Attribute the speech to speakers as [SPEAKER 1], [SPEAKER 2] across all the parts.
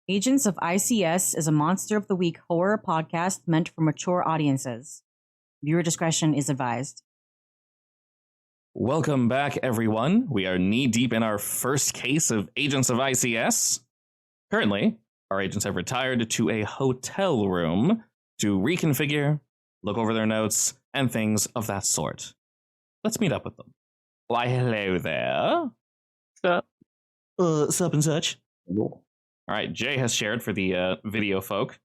[SPEAKER 1] Agents of I.C.S. is a Monster of the Week horror podcast meant for mature audiences. Viewer discretion is advised.
[SPEAKER 2] Welcome back, everyone. We are knee-deep in our first case of Agents of I.C.S. Currently, our agents have retired to a hotel room to reconfigure, look over their notes, and things of that sort. Let's meet up with them. Why, hello there.
[SPEAKER 3] Sup?
[SPEAKER 2] Sup and such.
[SPEAKER 3] Cool.
[SPEAKER 2] All right, Jay has shared for the video folk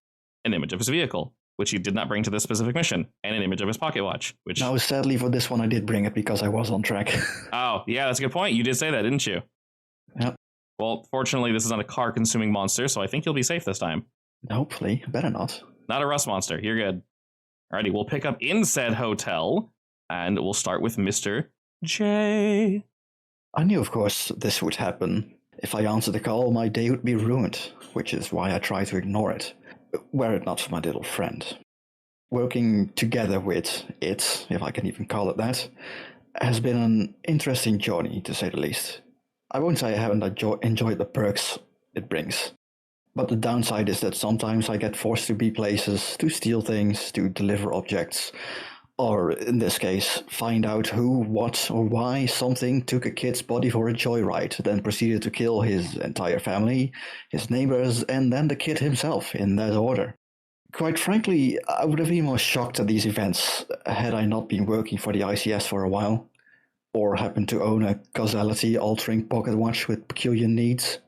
[SPEAKER 2] an image of his vehicle, which he did not bring to this specific mission, and an image of his pocket watch, which...
[SPEAKER 3] No, sadly for this one I did bring it because I was on track.
[SPEAKER 2] Oh, yeah, that's a good point. You did say that, didn't you?
[SPEAKER 3] Yep.
[SPEAKER 2] Well, fortunately, this is not a car-consuming monster, so I think you'll be safe this time.
[SPEAKER 3] Hopefully. Better not.
[SPEAKER 2] Not a rust monster. You're good. Alrighty, we'll pick up in said hotel, and we'll start with Mr. J.
[SPEAKER 3] I knew, of course, this would happen. If I answered the call, my day would be ruined, which is why I try to ignore it, were it not for my little friend. Working together with it, if I can even call it that, has been an interesting journey, to say the least. I won't say I haven't enjoyed the perks it brings, but the downside is that sometimes I get forced to be places, to steal things, to deliver objects, or in this case, find out who, what, or why something took a kid's body for a joyride, then proceeded to kill his entire family, his neighbors, and then the kid himself, in that order. Quite frankly, I would have been more shocked at these events had I not been working for the I.C.S. for a while, or happened to own a causality-altering pocket watch with peculiar needs.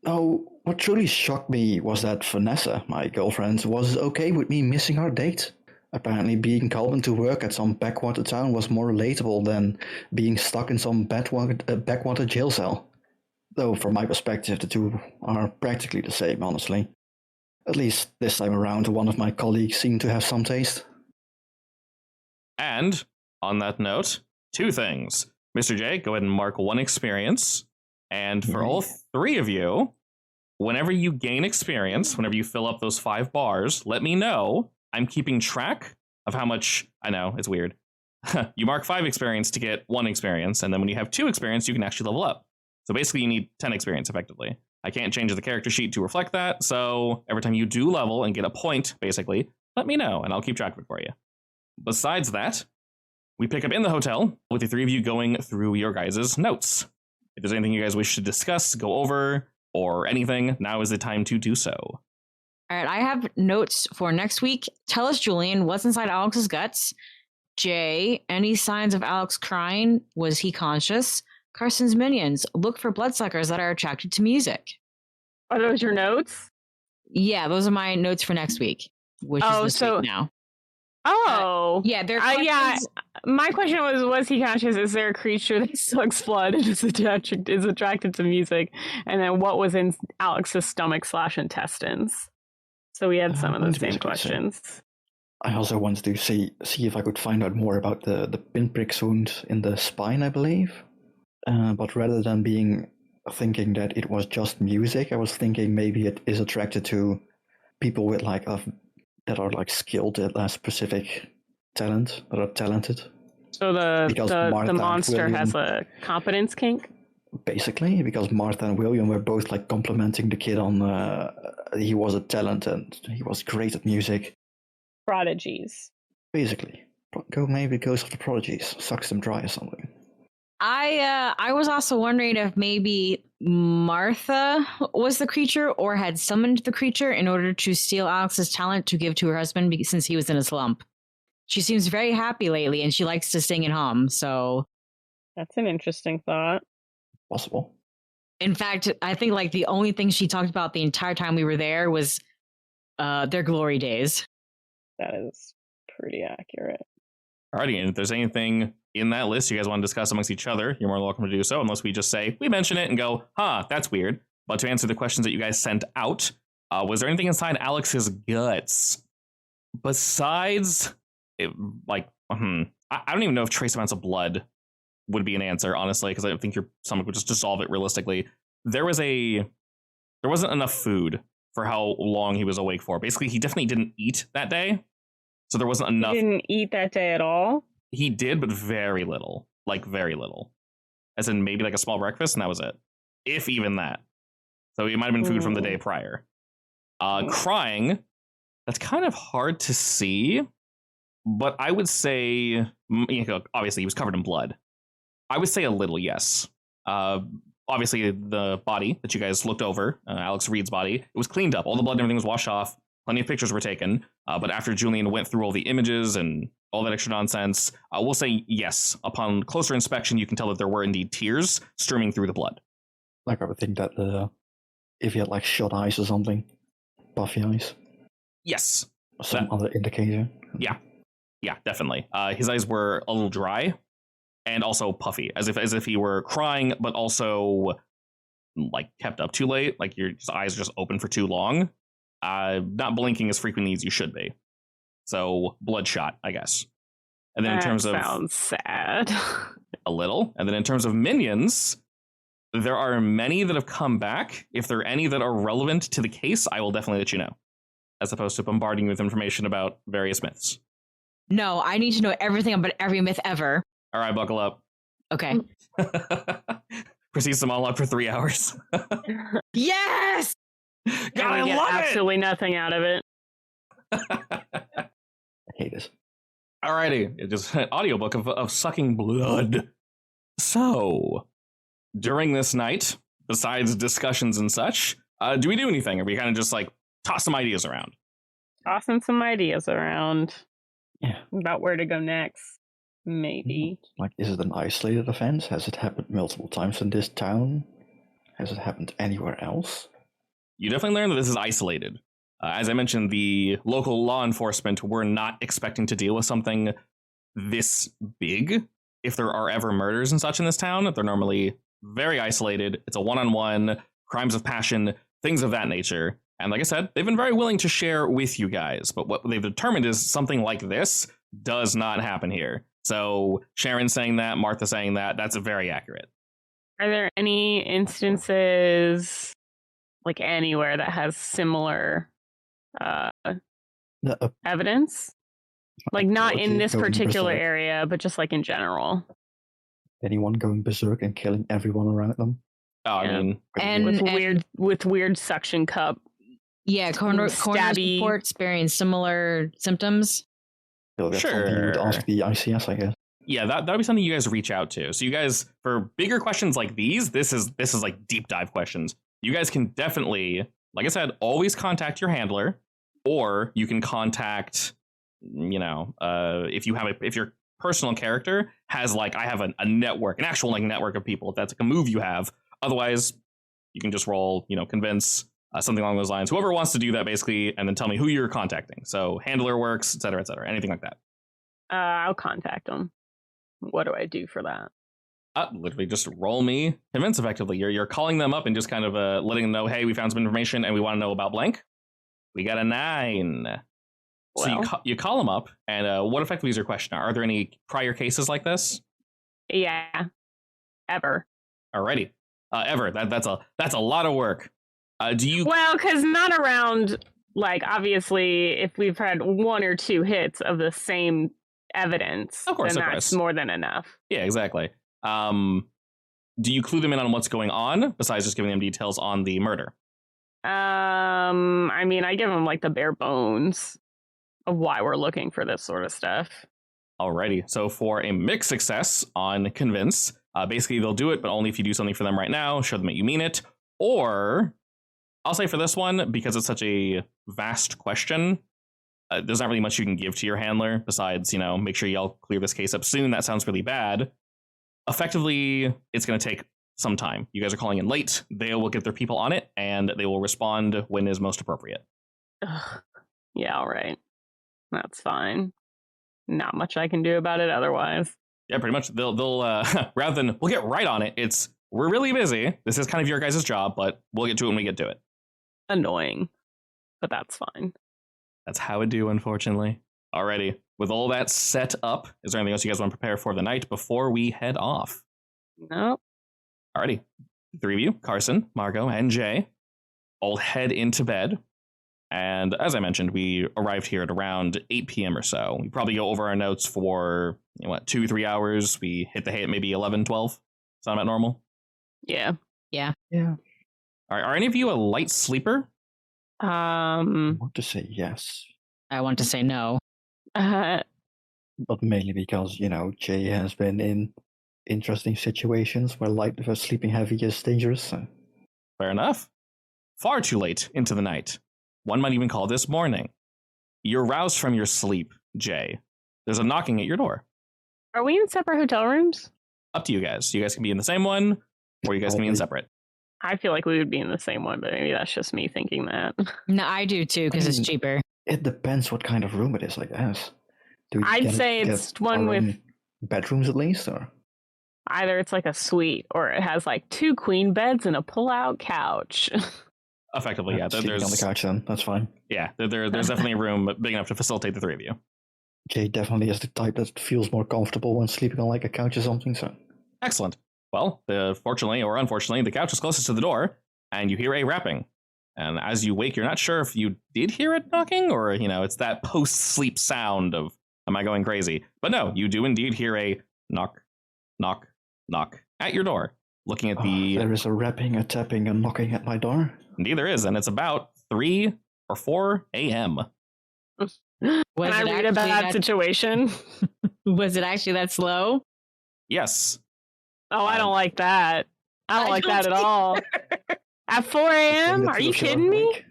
[SPEAKER 3] No, what truly shocked me was that Vanessa, my girlfriend, was okay with me missing our date. Apparently being called into work at some backwater town was more relatable than being stuck in some backwater jail cell. Though from my perspective the two are practically the same, honestly. At least this time around one of my colleagues seemed to have some taste.
[SPEAKER 2] And, on that note, two things. Mr. J, go ahead and mark one experience. And for all three of you, whenever you gain experience, whenever you fill up those 5 bars, let me know. I'm keeping track of how much... I know, it's weird. You mark 5 experience to get 1 experience, and then when you have 2 experience, you can actually level up. So basically, you need 10 experience, effectively. I can't change the character sheet to reflect that, so every time you do level and get a point, basically, let me know, and I'll keep track of it for you. Besides that, we pick up in the hotel, with the 3 of you going through your guys' notes. If there's anything you guys wish to discuss, go over, or anything, now is the time to do so.
[SPEAKER 1] All right, I have notes for next week. Tell us, Julian, what's inside Alex's guts? Jay, any signs of Alex crying? Was he conscious? Carson's minions, look for bloodsuckers that are attracted to music.
[SPEAKER 4] Are those your notes?
[SPEAKER 1] Yeah, those are my notes for next week, which is this week now.
[SPEAKER 4] Oh.
[SPEAKER 1] Yeah, they're
[SPEAKER 4] yeah. My question was he conscious? Is there a creature that sucks blood and is attracted to music? And then what was in Alex's stomach/intestines? So we had some of those same questions.
[SPEAKER 3] I also wanted to see if I could find out more about the pinprick wound in the spine, I believe. But rather than thinking that it was just music, I was thinking maybe it is attracted to people with that are skilled at a specific talent, that are talented.
[SPEAKER 4] So the monster has a competence kink?
[SPEAKER 3] Basically, because Martha and William were both complimenting the kid on he was a talent and he was great at music.
[SPEAKER 4] Prodigies.
[SPEAKER 3] Basically. Maybe Ghost of the Prodigies, sucks them dry or something.
[SPEAKER 1] I was also wondering if maybe Martha was the creature or had summoned the creature in order to steal Alex's talent to give to her husband since he was in a slump. She seems very happy lately and she likes to sing and hum, so...
[SPEAKER 4] That's an interesting thought.
[SPEAKER 3] Possible.
[SPEAKER 1] In fact, I think the only thing she talked about the entire time we were there was their glory days.
[SPEAKER 4] That is pretty accurate.
[SPEAKER 2] Alrighty, and if there's anything in that list you guys want to discuss amongst each other, you're more than welcome to do so, unless we just say, we mention it and go, that's weird. But to answer the questions that you guys sent out, was there anything inside Alex's guts? Besides, I don't even know if trace amounts of blood would be an answer, honestly, because I think your stomach would just dissolve it realistically. There wasn't enough food for how long he was awake for. Basically, he definitely didn't eat that day. So there wasn't enough.
[SPEAKER 4] He didn't eat that day at all?
[SPEAKER 2] He did, but very little. Very little. As in maybe a small breakfast, and that was it. If even that. So it might have been food from the day prior. Crying, that's kind of hard to see, but I would say, obviously he was covered in blood. I would say a little, yes. Obviously, the body that you guys looked over, Alex Reed's body, it was cleaned up. All the blood and everything was washed off. Plenty of pictures were taken. But after Julian went through all the images and all that extra nonsense, we'll say yes. Upon closer inspection, you can tell that there were indeed tears streaming through the blood.
[SPEAKER 3] Like I would think that if he had like shut eyes or something, puffy eyes.
[SPEAKER 2] Yes.
[SPEAKER 3] Or some other indicator.
[SPEAKER 2] Yeah, definitely. His eyes were a little dry. And also puffy, as if he were crying, but also like kept up too late, like your eyes are just open for too long, not blinking as frequently as you should be. So bloodshot, I guess. And then in terms of
[SPEAKER 4] sounds sad.
[SPEAKER 2] A little. And then in terms of minions, there are many that have come back. If there are any that are relevant to the case, I will definitely let you know, as opposed to bombarding you with information about various myths.
[SPEAKER 1] No, I need to know everything about every myth ever.
[SPEAKER 2] All right, buckle up.
[SPEAKER 1] Okay.
[SPEAKER 2] Proceeds to monologue for 3 hours.
[SPEAKER 1] Yes!
[SPEAKER 2] God, I
[SPEAKER 4] get
[SPEAKER 2] love
[SPEAKER 4] absolutely nothing out of it.
[SPEAKER 3] I hate it.
[SPEAKER 2] Alrighty, it just an audiobook of sucking blood. So, during this night, besides discussions and such, do we do anything? Or we kind of just like toss some ideas around?
[SPEAKER 4] Tossing some ideas around.
[SPEAKER 3] Yeah.
[SPEAKER 4] About where to go next. Maybe.
[SPEAKER 3] Like, is it an isolated event? Has it happened multiple times in this town? Has it happened anywhere else?
[SPEAKER 2] You definitely learn that this is isolated. As I mentioned, the local law enforcement were not expecting to deal with something this big. If there are ever murders and such in this town, they're normally very isolated. It's a one-on-one, crimes of passion, things of that nature. And like I said, they've been very willing to share with you guys. But what they've determined is something like this does not happen here. So Sharon saying that, Martha saying that, that's very accurate.
[SPEAKER 4] Are there any instances, like anywhere, that has similar evidence? Like not in this particular area, but just like in general.
[SPEAKER 3] Anyone going berserk and killing everyone around them?
[SPEAKER 2] Oh,
[SPEAKER 4] Yeah.
[SPEAKER 2] I mean,
[SPEAKER 1] And
[SPEAKER 4] with weird suction cup.
[SPEAKER 1] Yeah, corner
[SPEAKER 4] Stabby.
[SPEAKER 1] report experienced similar symptoms.
[SPEAKER 3] That's
[SPEAKER 2] Sure.
[SPEAKER 3] something you would ask the I.C.S, I guess.
[SPEAKER 2] yeah, that'd be something you guys reach out to. So you guys, for bigger questions like these, this is like deep dive questions. You guys can definitely, like I said, always contact your handler, or you can contact, if your personal character has like, I have a network, an actual like network of people. If that's like a move you have. Otherwise, you can just roll, convince, something along those lines. Whoever wants to do that, basically, and then tell me who you're contacting. So handler works, et cetera, anything like that.
[SPEAKER 4] I'll contact them. What do I do for that?
[SPEAKER 2] Literally just roll me convince effectively. You're calling them up and just kind of letting them know, hey, we found some information and we want to know about blank. We got a 9. So you call them up, and what effectively is your question? Are there any prior cases like this?
[SPEAKER 4] Yeah. Ever.
[SPEAKER 2] Alrighty. Ever. That's a lot of work. Do you?
[SPEAKER 4] Well, because not around, like, obviously, if we've had 1 or 2 hits of the same evidence,
[SPEAKER 2] Of course,
[SPEAKER 4] then that's more than enough.
[SPEAKER 2] Yeah, exactly. Do you clue them in on what's going on besides just giving them details on the murder?
[SPEAKER 4] I mean, I give them like the bare bones of why we're looking for this sort of stuff.
[SPEAKER 2] Alrighty. So for a mixed success on convince, basically they'll do it, but only if you do something for them right now, show them that you mean it. Or I'll say for this one, because it's such a vast question, there's not really much you can give to your handler besides, make sure y'all clear this case up soon. That sounds really bad. Effectively, it's going to take some time. You guys are calling in late. They will get their people on it, and they will respond when is most appropriate.
[SPEAKER 4] Ugh. Yeah, all right. That's fine. Not much I can do about it otherwise.
[SPEAKER 2] Yeah, pretty much. They'll rather than we'll get right on it, it's we're really busy. This is kind of your guys' job, but we'll get to it when we get to it.
[SPEAKER 4] Annoying, but that's fine.
[SPEAKER 2] That's how it do, unfortunately. Alrighty. With all that set up, is there anything else you guys want to prepare for the night before we head off?
[SPEAKER 4] Nope.
[SPEAKER 2] Alrighty. The 3 of you, Carson, Margot, and Jay, all head into bed. And as I mentioned, we arrived here at around 8 p.m. or so. We probably go over our notes for, 2-3 hours. We hit the hay at maybe 11, 12. Sound about normal?
[SPEAKER 4] Yeah.
[SPEAKER 1] Yeah.
[SPEAKER 3] Yeah.
[SPEAKER 2] Are any of you a light sleeper?
[SPEAKER 3] I want to say yes,
[SPEAKER 1] I want to say no.
[SPEAKER 3] but mainly because, Jay has been in interesting situations where sleeping heavy is dangerous. So.
[SPEAKER 2] Fair enough. Far too late into the night. One might even call this morning. You're roused from your sleep, Jay. There's a knocking at your door.
[SPEAKER 4] Are we in separate hotel rooms?
[SPEAKER 2] Up to you guys. You guys can be in the same one, or you guys can be in separate.
[SPEAKER 4] I feel like we would be in the same one, but maybe that's just me thinking that.
[SPEAKER 1] No, I do too, because it's cheaper.
[SPEAKER 3] It depends what kind of room it is, I guess.
[SPEAKER 4] I'd say it's one with
[SPEAKER 3] bedrooms at least, or
[SPEAKER 4] either it's like a suite or it has like 2 queen beds and a pull-out couch.
[SPEAKER 2] Effectively, yeah.
[SPEAKER 3] Sleeping on the couch then, that's fine.
[SPEAKER 2] Yeah, there's definitely a room big enough to facilitate the three of you.
[SPEAKER 3] Jay definitely is the type that feels more comfortable when sleeping on like a couch or something, so.
[SPEAKER 2] Excellent. Well, fortunately or unfortunately, the couch is closest to the door, and you hear a rapping. And as you wake, you're not sure if you did hear it knocking, or, it's that post-sleep sound of, am I going crazy? But no, you do indeed hear a knock, knock, knock at your door. Looking at the...
[SPEAKER 3] There is a rapping, a tapping, and knocking at my door?
[SPEAKER 2] Indeed there is, and it's about 3 or 4 a.m.
[SPEAKER 4] Can I read about that situation?
[SPEAKER 1] Was it actually that slow?
[SPEAKER 2] Yes.
[SPEAKER 4] Oh, I don't like that. I don't like that at all. At 4 a.m.? Are you kidding me?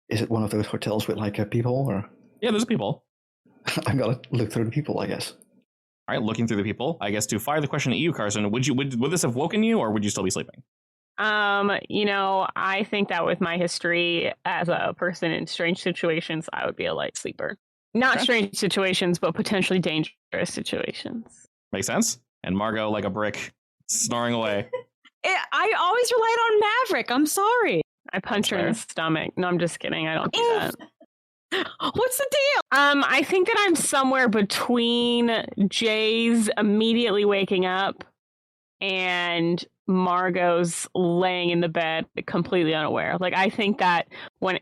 [SPEAKER 3] Is it one of those hotels with like people, or?
[SPEAKER 2] Yeah, there's people.
[SPEAKER 3] I gotta look through the people, I guess.
[SPEAKER 2] All right, looking through the people. I guess to fire the question at you, Carson, would this have woken you, or would you still be sleeping?
[SPEAKER 4] I think that with my history as a person in strange situations, I would be a light sleeper. Not strange situations, but potentially dangerous situations.
[SPEAKER 2] Makes sense. And Margot, like a brick, snoring away.
[SPEAKER 1] I always relied on Maverick. I'm sorry.
[SPEAKER 4] I punch her in the stomach. No, I'm just kidding. I don't do that.
[SPEAKER 1] What's the deal?
[SPEAKER 4] I think that I'm somewhere between Jay's immediately waking up and Margot's laying in the bed completely unaware. Like, I think that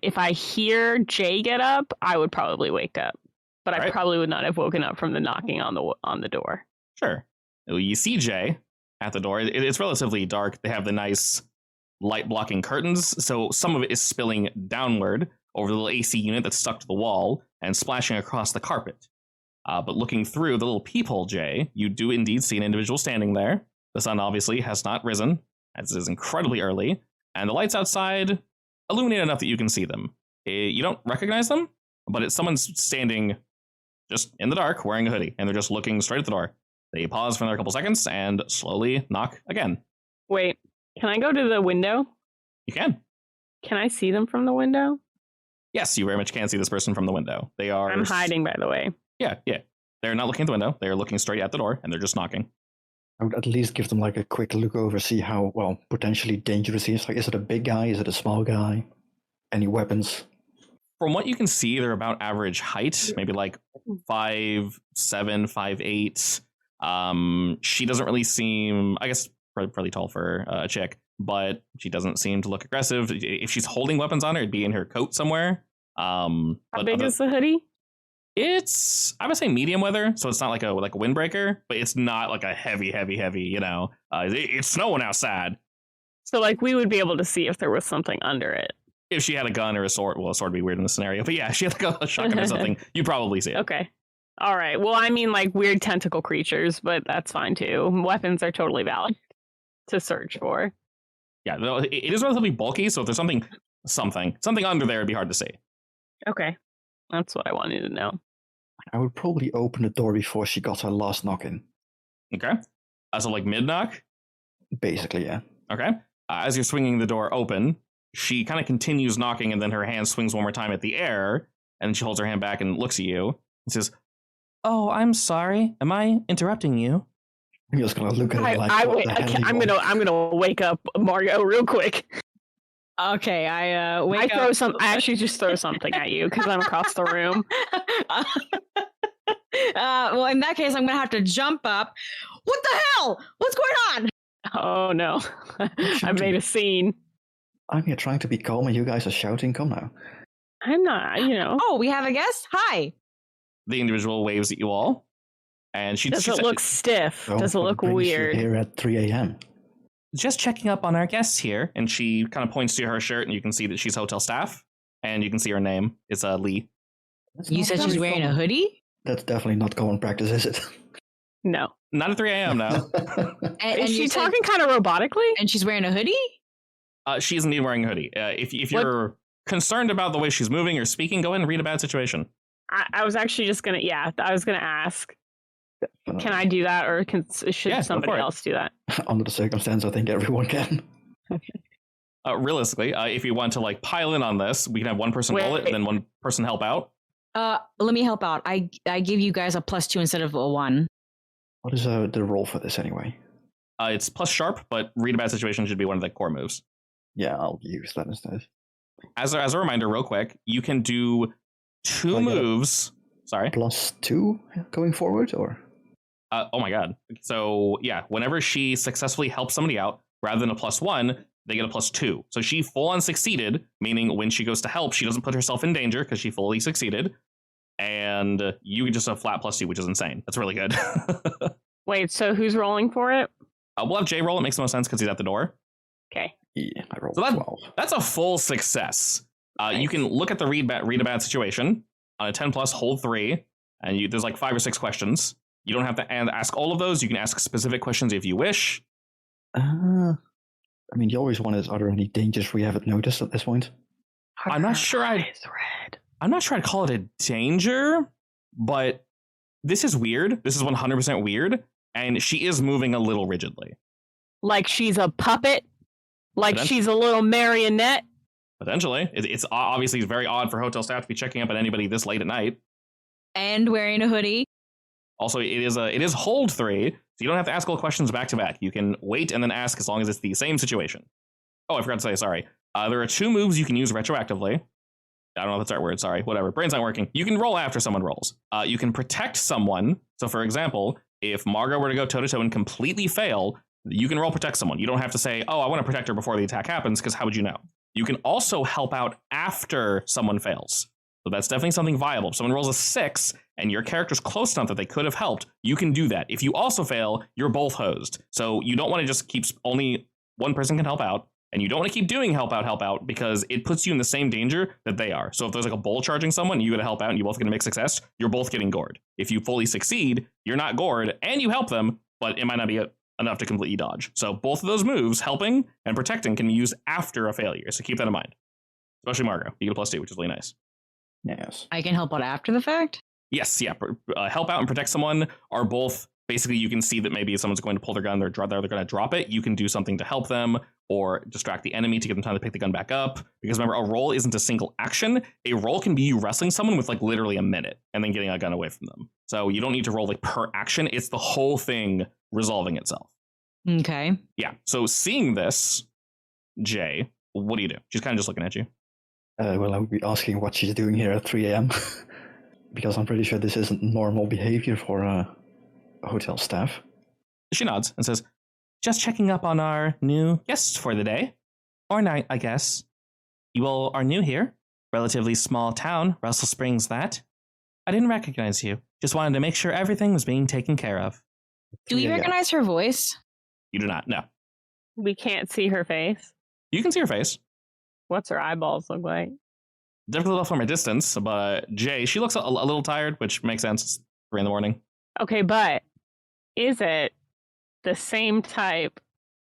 [SPEAKER 4] if I hear Jay get up, I would probably wake up, but I probably would not have woken up from the knocking on the door.
[SPEAKER 2] Sure. You see Jay at the door. It's relatively dark. They have the nice light blocking curtains, so some of it is spilling downward over the little AC unit that's stuck to the wall and splashing across the carpet. But looking through the little peephole, Jay, you do indeed see an individual standing there. The sun obviously has not risen, as it is incredibly early, and the lights outside illuminate enough that you can see them. You don't recognize them, but it's someone standing just in the dark wearing a hoodie, and they're just looking straight at the door. They pause for another couple seconds and slowly knock again.
[SPEAKER 4] Wait, can I go to the window?
[SPEAKER 2] You can.
[SPEAKER 4] Can I see them from the window?
[SPEAKER 2] Yes, you very much can see this person from the window. They are...
[SPEAKER 4] I'm hiding, by the way.
[SPEAKER 2] Yeah. They're not looking at the window. They're looking straight at the door, and they're just knocking.
[SPEAKER 3] I would at least give them like a quick look over, see how, potentially dangerous he is. Like, is it a big guy? Is it a small guy? Any weapons?
[SPEAKER 2] From what you can see, they're about average height, maybe like 5'7", 5'8". She doesn't really seem, I guess, probably tall for a chick, but she doesn't seem to look aggressive. If she's holding weapons on her, it'd be in her coat somewhere.
[SPEAKER 4] How big is the hoodie?
[SPEAKER 2] It's, I would say medium weather, so it's not like a windbreaker, but it's not like a heavy, it's snowing outside.
[SPEAKER 4] So like we would be able to see if there was something under it.
[SPEAKER 2] If she had a gun or a sword, well, a sword would be weird in this scenario, but yeah, if she had like a shotgun or something, you'd probably see it.
[SPEAKER 4] Okay. All right. Well, I mean like weird tentacle creatures, but that's fine too. Weapons are totally valid to search for. Yeah,
[SPEAKER 2] it is relatively bulky, so if there's something under there, it'd be hard to see.
[SPEAKER 4] Okay. That's what I wanted to know.
[SPEAKER 3] I would probably open the door before she got her last knock in.
[SPEAKER 2] Okay. So like mid-knock?
[SPEAKER 3] Basically, yeah.
[SPEAKER 2] Okay. As you're swinging the door open, she kind of continues knocking, and then her hand swings one more time at the air, and then she holds her hand back and looks at you and says, "Oh, I'm sorry. Am I interrupting you?"
[SPEAKER 3] I'm just gonna look at her like,
[SPEAKER 4] I'm gonna wake up Margot real quick.
[SPEAKER 1] Okay, I
[SPEAKER 4] actually just throw something at you because I'm across the room.
[SPEAKER 1] Well, in that case, I'm gonna have to jump up. What the hell? What's going on?
[SPEAKER 4] Oh no! I made a scene.
[SPEAKER 3] I'm here trying to be calm, and you guys are shouting. Come now.
[SPEAKER 4] I'm not.
[SPEAKER 1] Oh, we have a guest. Hi.
[SPEAKER 2] The individual waves at you all, and she
[SPEAKER 4] does it look stiff? Does it look weird?
[SPEAKER 3] Here at 3 a.m.
[SPEAKER 2] just checking up on our guests here. And she kind of points to her shirt, and you can see that she's hotel staff. And you can see her name. It's Lee.
[SPEAKER 1] You said she's wearing a hoodie?
[SPEAKER 3] That's definitely not common practice, is it?
[SPEAKER 4] No.
[SPEAKER 2] Not at 3 a.m. now.
[SPEAKER 4] Is she talking kind of robotically?
[SPEAKER 1] And she's wearing a hoodie?
[SPEAKER 2] She is indeed wearing a hoodie. If you're concerned about the way she's moving or speaking, go ahead and read a bad situation.
[SPEAKER 4] I was actually just going to, I was going to ask, can I do that, or should somebody else do that?
[SPEAKER 3] Under the circumstance, I think everyone can.
[SPEAKER 4] Okay.
[SPEAKER 2] Realistically, if you want to like pile in on this, we can have one person roll it and then one person help out.
[SPEAKER 1] Let me help out. I give you guys a +2 instead of a 1.
[SPEAKER 3] What is the roll for this anyway?
[SPEAKER 2] It's plus sharp, but read a bad situation should be one of the core moves.
[SPEAKER 3] Yeah, I'll use that instead.
[SPEAKER 2] As a reminder, real quick, you can do 2 moves. Sorry.
[SPEAKER 3] +2 going forward, or?
[SPEAKER 2] Oh my god. So yeah, whenever she successfully helps somebody out, rather than a +1, they get a +2. So she full on succeeded, meaning when she goes to help, she doesn't put herself in danger because she fully succeeded. And you just a flat +2, which is insane. That's really good.
[SPEAKER 4] Wait, so who's rolling for it?
[SPEAKER 2] We'll have Jay roll. It makes the most sense because he's at the door.
[SPEAKER 4] Okay.
[SPEAKER 3] Yeah, I rolled
[SPEAKER 2] So
[SPEAKER 3] 12.
[SPEAKER 2] that's a full success.
[SPEAKER 4] Nice.
[SPEAKER 2] You can look at the read a bad situation. On a 10+, hold 3. And there's like 5 or 6 questions. You don't have to ask all of those. You can ask specific questions if you wish.
[SPEAKER 3] I mean, you always want are there any dangers we haven't noticed at this point?
[SPEAKER 2] I'm not sure I'd call it a danger, but this is weird. This is 100% weird. And she is moving a little rigidly.
[SPEAKER 4] Like she's a puppet? Like she's a little marionette?
[SPEAKER 2] Potentially. It's obviously very odd for hotel staff to be checking up on anybody this late at night.
[SPEAKER 1] And wearing a hoodie.
[SPEAKER 2] Also, it is hold 3, so you don't have to ask all questions back to back. You can wait and then ask as long as it's the same situation. Oh, I forgot to say, sorry. There are 2 moves you can use retroactively. I don't know if that's the right word, sorry. Whatever. Brain's not working. You can roll after someone rolls. You can protect someone. So, for example, if Margot were to go toe-to-toe and completely fail, you can roll protect someone. You don't have to say, oh, I want to protect her before the attack happens, because how would you know? You can also help out after someone fails. So that's definitely something viable. If someone rolls a 6 and your character's close enough that they could have helped, you can do that. If you also fail, you're both hosed. So you don't want to just keep only one person can help out, and you don't want to keep doing help out because it puts you in the same danger that they are. So if there's like a bull charging someone, you got to help out and you both get to make success, you're both getting gored. If you fully succeed, you're not gored and you help them, but it might not be enough to completely dodge. So both of those moves, helping and protecting, can be used after a failure. So keep that in mind. Especially Margot. You get a +2, which is really nice.
[SPEAKER 3] Yes.
[SPEAKER 1] I can help out after the fact?
[SPEAKER 2] Yes, yeah. Help out and protect someone are both, basically you can see that maybe if someone's going to pull their gun, they're going to drop it. You can do something to help them or distract the enemy to give them time to pick the gun back up. Because remember, a roll isn't a single action. A roll can be you wrestling someone with like literally a minute and then getting a gun away from them. So you don't need to roll like per action. It's the whole thing resolving itself.
[SPEAKER 1] Okay.
[SPEAKER 2] Yeah. So seeing this, Jay, what do? She's kind of just looking at you.
[SPEAKER 3] Well, I would be asking what she's doing here at 3 a.m. because I'm pretty sure this isn't normal behavior for hotel staff.
[SPEAKER 2] She nods and says, just checking up on our new guests for the day. Or night, I guess. You all are new here. Relatively small town, Russell Springs that. I didn't recognize you. Just wanted to make sure everything was being taken care of.
[SPEAKER 1] Do we recognize her voice?
[SPEAKER 2] You do not, no.
[SPEAKER 4] We can't see her face.
[SPEAKER 2] You can see her face.
[SPEAKER 4] What's her eyeballs look like?
[SPEAKER 2] Difficult enough from a distance, but Jay, she looks a little tired, which makes sense. It's 3 a.m.
[SPEAKER 4] Okay, but is it the same type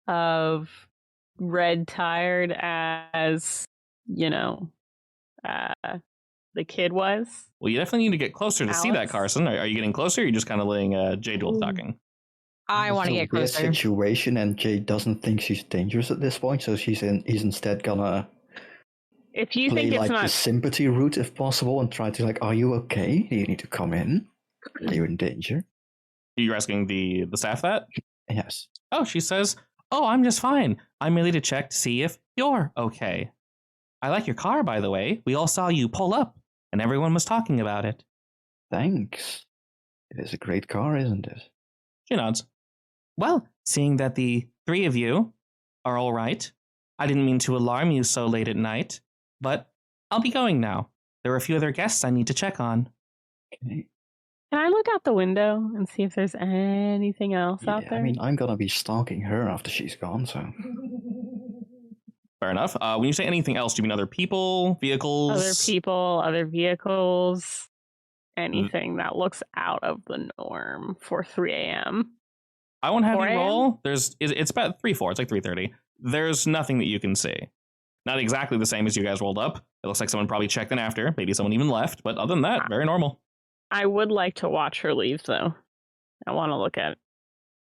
[SPEAKER 4] of red tired as, the kid was?
[SPEAKER 2] Well, you definitely need to get closer to see that, Carson. Are you getting closer, or are you just kind of letting Jay do all the talking?
[SPEAKER 1] I want to get closer.
[SPEAKER 3] Situation, and Jay doesn't think she's dangerous at this point, so he's instead gonna
[SPEAKER 4] if you
[SPEAKER 3] play
[SPEAKER 4] think it's
[SPEAKER 3] like
[SPEAKER 4] not
[SPEAKER 3] the sympathy route if possible, and try to are you okay? Do you need to come in? Are you in danger?
[SPEAKER 2] You're asking the staff that?
[SPEAKER 3] Yes.
[SPEAKER 2] Oh, she says, oh, I'm just fine. I'm merely to check to see if you're okay. I like your car, by the way. We all saw you pull up, and everyone was talking about it.
[SPEAKER 3] Thanks. It is a great car, isn't it?
[SPEAKER 2] She nods. Well, seeing that the 3 of you are all right, I didn't mean to alarm you so late at night, but I'll be going now. There are a few other guests I need to check on.
[SPEAKER 3] Okay.
[SPEAKER 4] Can I look out the window and see if there's anything else out there?
[SPEAKER 3] I mean, I'm gonna be stalking her after she's gone, so.
[SPEAKER 2] Fair enough. When you say anything else, do you mean other people, vehicles?
[SPEAKER 4] Other people, other vehicles, anything that looks out of the norm for 3 a.m.
[SPEAKER 2] I won't have
[SPEAKER 4] 4
[SPEAKER 2] you
[SPEAKER 4] a.m.?
[SPEAKER 2] roll. It's about 3-4. It's like 3:30. There's nothing that you can see. Not exactly the same as you guys rolled up. It looks like someone probably checked in after. Maybe someone even left. But other than that, very normal.
[SPEAKER 4] I would like to watch her leave, though. I want to look at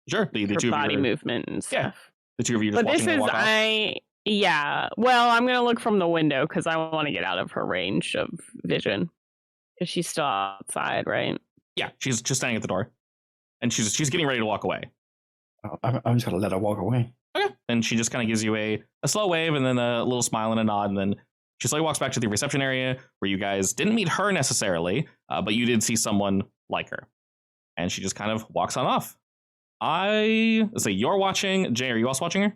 [SPEAKER 2] Sure. The
[SPEAKER 4] her
[SPEAKER 2] two
[SPEAKER 4] body
[SPEAKER 2] of you.
[SPEAKER 4] movement and stuff.
[SPEAKER 2] The two of you just
[SPEAKER 4] But
[SPEAKER 2] watching
[SPEAKER 4] this
[SPEAKER 2] her
[SPEAKER 4] is,
[SPEAKER 2] walk off.
[SPEAKER 4] yeah. Well, I'm going to look from the window because I want to get out of her range of vision. Because she's still outside, right?
[SPEAKER 2] Yeah, she's just standing at the door. And she's getting ready to walk away.
[SPEAKER 3] I'm just gonna let her walk away.
[SPEAKER 2] Okay. And she just kind of gives you a slow wave and then a little smile and a nod. And then she slowly walks back to the reception area where you guys didn't meet her necessarily, but you did see someone like her. And she just kind of walks on off. Let's say you're watching. Jay, are you also watching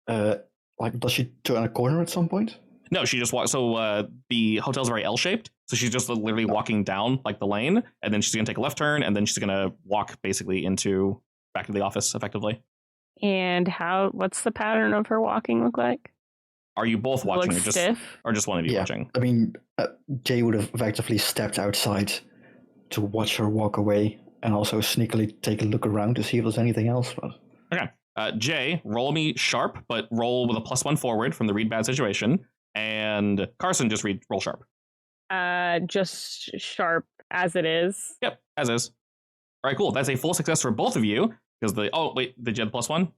[SPEAKER 2] her?
[SPEAKER 3] Like, does she turn a corner at some point?
[SPEAKER 2] No, she just walks. So the hotel's very L-shaped. So she's just literally walking down like the lane. And then she's going to take a left turn. And then she's going to walk basically back to the office effectively.
[SPEAKER 4] And what's the pattern of her walking look like?
[SPEAKER 2] Are you both watching
[SPEAKER 4] Looks stiff?
[SPEAKER 2] or just one of you watching?
[SPEAKER 3] I mean, Jay would have effectively stepped outside to watch her walk away and also sneakily take a look around to see if there's anything else. But...
[SPEAKER 2] Okay. Jay, roll me sharp, but roll with a +1 forward from the read bad situation. And Carson, just roll sharp.
[SPEAKER 4] Just sharp as it is.
[SPEAKER 2] Yep, as is. All right, cool. That's a full success for both of you. Because did you have the +1?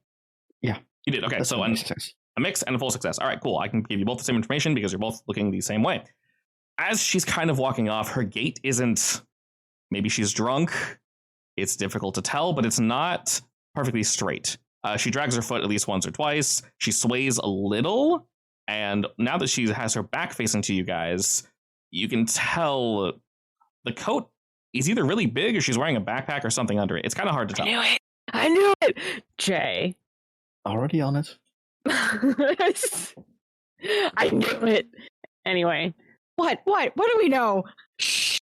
[SPEAKER 3] Yeah.
[SPEAKER 2] You did. Okay,
[SPEAKER 3] That's
[SPEAKER 2] so a mix and a full success. All right, cool. I can give you both the same information because you're both looking the same way. As she's kind of walking off, her gait isn't... Maybe she's drunk. It's difficult to tell, but it's not perfectly straight. She drags her foot at least once or twice. She sways a little. And now that she has her back facing to you guys, you can tell the coat is either really big or she's wearing a backpack or something under it. It's kind of hard to tell.
[SPEAKER 4] I knew it! Jay.
[SPEAKER 3] Already on it.
[SPEAKER 4] I knew it. Anyway.
[SPEAKER 1] What do we know?
[SPEAKER 3] Jay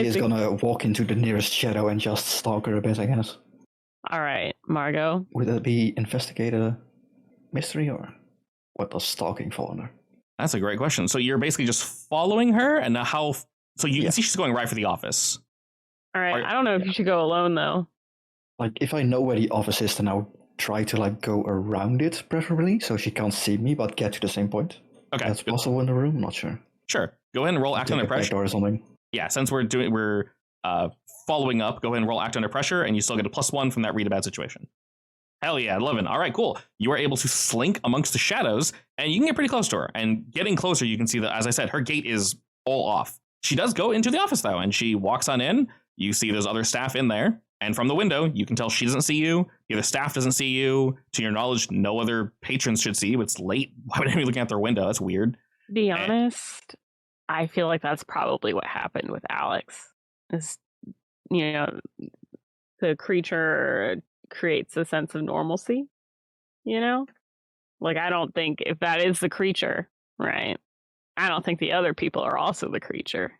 [SPEAKER 3] is gonna walk into the nearest shadow and just stalk her a bit, I guess.
[SPEAKER 4] All right, Margot.
[SPEAKER 3] Would that be investigate a mystery, or what does stalking fall under?
[SPEAKER 2] That's a great question. So you're basically just following her, and how... So you can see she's going right for the office.
[SPEAKER 4] All right, I don't know if you should go alone, though.
[SPEAKER 3] Like, if I know where the office is, then I'll try to, like, go around it, preferably, so she can't see me, but get to the same point.
[SPEAKER 2] Okay.
[SPEAKER 3] That's possible in the room? I'm not sure.
[SPEAKER 2] Sure. Go ahead and roll act under pressure.
[SPEAKER 3] Or something.
[SPEAKER 2] Yeah, since we're following up, go ahead and roll act under pressure, and you still get a +1 from that read a bad situation. Hell yeah, 11. All right, cool. You are able to slink amongst the shadows, and you can get pretty close to her. And getting closer, you can see that, as I said, her gait is all off. She does go into the office, though, and she walks on in. You see there's other staff in there. And from the window, you can tell she doesn't see you. The other staff doesn't see you. To your knowledge, no other patrons should see you. It's late. Why would anybody be looking out their window? That's weird.
[SPEAKER 4] To be honest, I feel like that's probably what happened with Alex. Is, the creature creates a sense of normalcy, Like, I don't think if that is the creature, right? I don't think the other people are also the creature.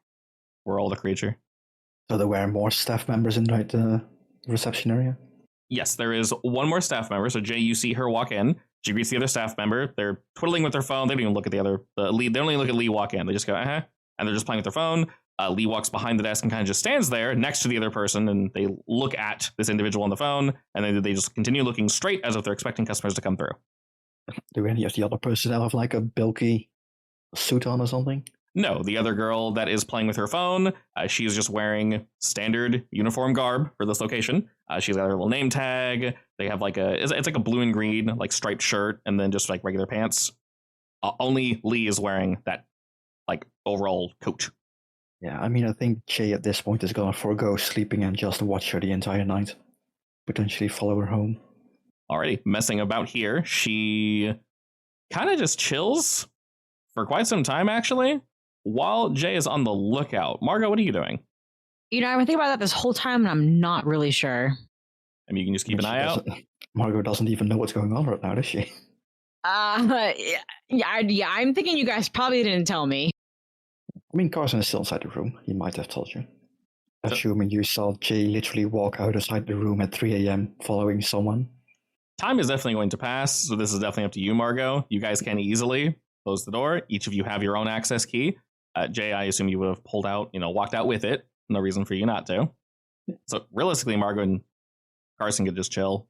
[SPEAKER 2] We're all the creature.
[SPEAKER 3] So there were more staff members in the reception area?
[SPEAKER 2] Yes, there is one more staff member. So Jay, you see her walk in. She greets the other staff member. They're twiddling with their phone. They don't even look at the lead. They only look at Lee walk in. They just go, and they're just playing with their phone. Lee walks behind the desk and kind of just stands there next to the other person, and they look at this individual on the phone, and then they just continue looking straight as if they're expecting customers to come through.
[SPEAKER 3] Do any of the other personnel have like a bulky suit on or something?
[SPEAKER 2] No, the other girl that is playing with her phone, she's just wearing standard uniform garb for this location. She's got her little name tag. They have it's like a blue and green like striped shirt, and then just like regular pants. Only Lee is wearing that like overall coat.
[SPEAKER 3] Yeah, I mean, I think Jay at this point is gonna forego sleeping and just watch her the entire night. Potentially follow her home.
[SPEAKER 2] Alrighty, messing about here, she kind of just chills for quite some time, actually, while Jay is on the lookout. Margot, what are you doing?
[SPEAKER 1] I've been thinking about that this whole time, and I'm not really sure.
[SPEAKER 2] I mean, you can just keep an eye out.
[SPEAKER 3] Margot doesn't even know what's going on right now, does she?
[SPEAKER 1] Yeah, I'm thinking you guys probably didn't tell me.
[SPEAKER 3] I mean, Carson is still inside the room. He might have told you.
[SPEAKER 2] So-
[SPEAKER 3] Assuming you saw Jay literally walk outside the room at 3 a.m. following someone.
[SPEAKER 2] Time is definitely going to pass, so this is definitely up to you, Margot. You guys can easily close the door. Each of you have your own access key. Jay, I assume you would have pulled out, walked out with it. No reason for you not to. So realistically, Margot and Carson could just chill.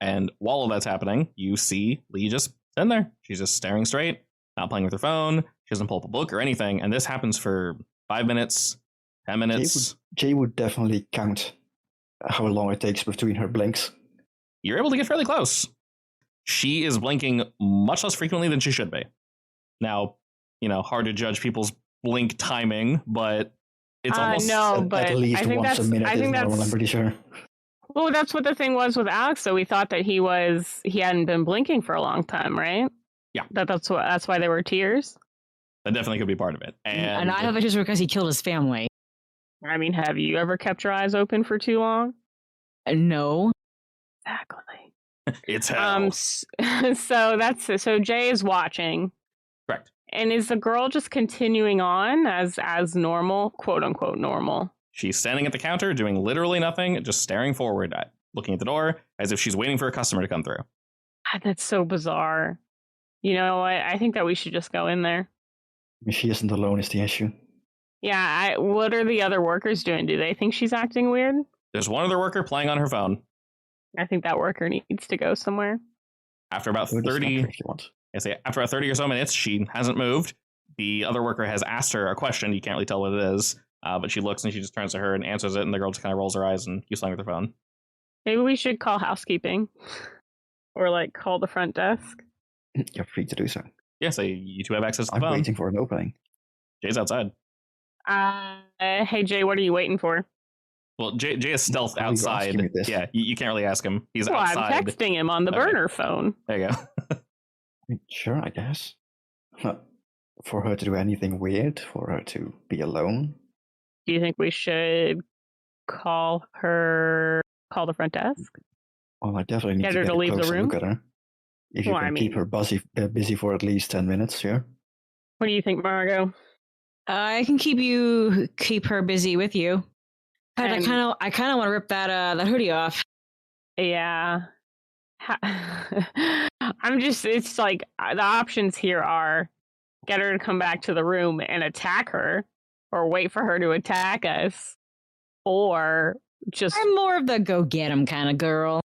[SPEAKER 2] And while all that's happening, you see Lee just sitting there. She's just staring straight, not playing with her phone. She doesn't pull up a book or anything. And this happens for 5 minutes, 10 minutes.
[SPEAKER 3] Jay would definitely count how long it takes between her blinks.
[SPEAKER 2] You're able to get fairly close. She is blinking much less frequently than she should be. Now, hard to judge people's blink timing, but it's almost
[SPEAKER 4] no, but
[SPEAKER 3] at least
[SPEAKER 4] I think
[SPEAKER 3] once a minute
[SPEAKER 4] I think
[SPEAKER 3] is normal, I'm pretty sure.
[SPEAKER 4] Well, that's what the thing was with Alex. So we thought that he hadn't been blinking for a long time, right?
[SPEAKER 2] Yeah.
[SPEAKER 4] That's why there were tears.
[SPEAKER 2] That definitely could be part of it.
[SPEAKER 1] And I have it just because he killed his family.
[SPEAKER 4] I mean, have you ever kept your eyes open for too long?
[SPEAKER 1] No.
[SPEAKER 4] Exactly.
[SPEAKER 2] It's hell.
[SPEAKER 4] So Jay is watching.
[SPEAKER 2] Correct.
[SPEAKER 4] And is the girl just continuing on as normal, quote unquote normal?
[SPEAKER 2] She's standing at the counter doing literally nothing, just staring forward, looking at the door as if she's waiting for a customer to come through.
[SPEAKER 4] God, that's so bizarre. You know what? I think that we should just go in there.
[SPEAKER 3] She isn't alone is the issue.
[SPEAKER 4] Yeah, what are the other workers doing? Do they think she's acting weird?
[SPEAKER 2] There's one other worker playing on her phone.
[SPEAKER 4] I think that worker needs to go somewhere.
[SPEAKER 2] After about
[SPEAKER 3] Go to
[SPEAKER 2] 30,
[SPEAKER 3] Snapchat if you want.
[SPEAKER 2] after about 30 or so minutes, she hasn't moved. The other worker has asked her a question. You can't really tell what it is, but she looks and she just turns to her and answers it, and the girl just kind of rolls her eyes and keeps playing with her phone.
[SPEAKER 4] Maybe we should call housekeeping, or call the front desk.
[SPEAKER 3] You're free to do so.
[SPEAKER 2] Yeah, so you two have access to the
[SPEAKER 3] I'm
[SPEAKER 2] phone.
[SPEAKER 3] waiting for an opening.
[SPEAKER 2] Jay's outside.
[SPEAKER 4] Hey Jay, what are you waiting for?
[SPEAKER 2] Well, Jay is stealth
[SPEAKER 3] Why are you
[SPEAKER 2] outside.
[SPEAKER 3] asking me this?
[SPEAKER 2] Yeah, you can't really ask him. He's
[SPEAKER 4] Well,
[SPEAKER 2] outside.
[SPEAKER 4] I'm texting him on the
[SPEAKER 2] Okay.
[SPEAKER 4] burner phone.
[SPEAKER 2] There you go.
[SPEAKER 3] Sure, I guess. For her to do anything weird, for her to be alone.
[SPEAKER 4] Do you think we should call the front desk?
[SPEAKER 3] Well, I definitely need
[SPEAKER 4] Get
[SPEAKER 3] to
[SPEAKER 4] her
[SPEAKER 3] get
[SPEAKER 4] to
[SPEAKER 3] a
[SPEAKER 4] leave the
[SPEAKER 3] closer
[SPEAKER 4] room?
[SPEAKER 3] look at her. If you
[SPEAKER 4] Well,
[SPEAKER 3] can
[SPEAKER 4] I
[SPEAKER 3] keep
[SPEAKER 4] mean-
[SPEAKER 3] her busy for at least 10 minutes, sure.
[SPEAKER 4] What do you think, Margot?
[SPEAKER 1] I can keep her busy with you. God, I kind of want to rip that hoodie off.
[SPEAKER 4] Yeah. It's like the options here are get her to come back to the room and attack her, or wait for her to attack us, or just.
[SPEAKER 1] I'm more of the go get him kind of girl.